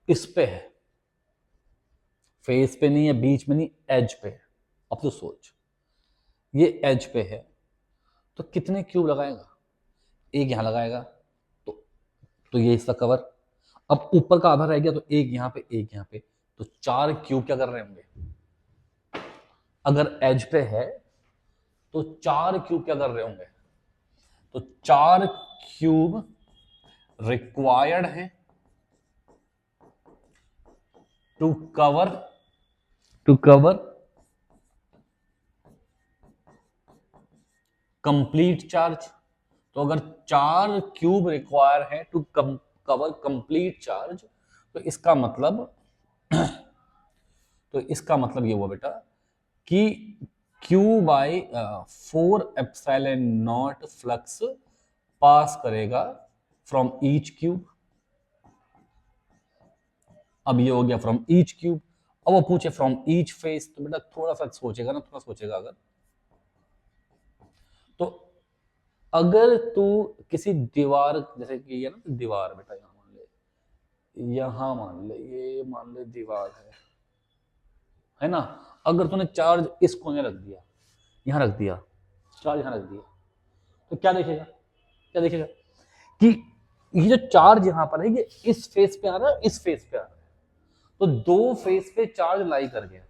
इस पे है, फेस पे नहीं है, बीच में नहीं, एज पे है। अब तो सोच, ये एज पे है तो कितने क्यूब लगाएगा, एक यहां लगाएगा तो ये इसका कवर, अब ऊपर का आधा रह गया तो एक यहां पे एक यहां पे, तो 4 क्यूब क्या कर रहे होंगे, अगर एज पे है तो 4 क्यूब क्या कर रहे होंगे, तो 4 क्यूब रिक्वायर्ड है टू कवर कंप्लीट चार्ज। तो अगर 4 क्यूब रिक्वायर है टू कवर कंप्लीट चार्ज, तो इसका मतलब ये हुआ बेटा कि Q by 4 epsilon not flux pass करेगा फ्रॉम ईच क्यूब। अब ये हो गया फ्रॉम ईच क्यूब। अब वो पूछे फ्रॉम ईच फेस, तो बेटा थोड़ा सा सोचेगा ना, थोड़ा सोचेगा अगर, तो अगर तू किसी दीवार, जैसे कि ये ना दीवार बेटा, यहां मान ले ये मान ले दीवार है ना, अगर तूने चार्ज इस कोने रख दिया, यहां रख दिया, चार्ज यहां रख दिया, तो क्या देखेगा कि ये जो चार्ज यहां पर है ये इस फेस पे आ रहा है, इस फेस पे आ रहा है, तो 2 फेस पे चार्ज लाई कर गया,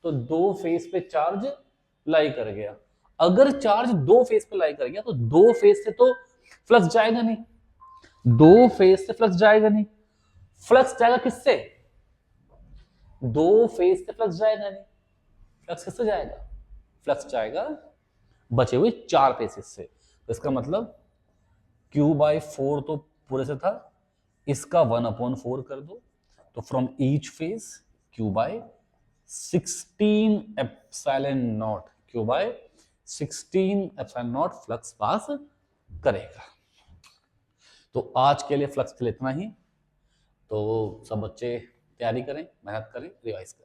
तो 2 फेस पे चार्ज लाई कर गया। अगर चार्ज 2 फेस पे लाई कर गया तो 2 फेस से तो फ्लक्स जाएगा नहीं, 2 फेस से फ्लक्स जाएगा नहीं, फ्लक्स जाएगा किससे, 2 फेस से फ्लक्स जाएगा नहीं, फ्लक्स किससे जाएगा, फ्लक्स जाएगा बचे हुए 4 फेसेस से। तो इसका मतलब Q बाई 4 तो पूरे से था, इसका 1/4 कर दो, तो from each face Q by 16 epsilon naught, Q by 16 epsilon not flux pass करेगा। तो आज के लिए फ्लक्स के लिए इतना ही। तो सब बच्चे तैयारी करें, मेहनत करें, रिवाइज करें।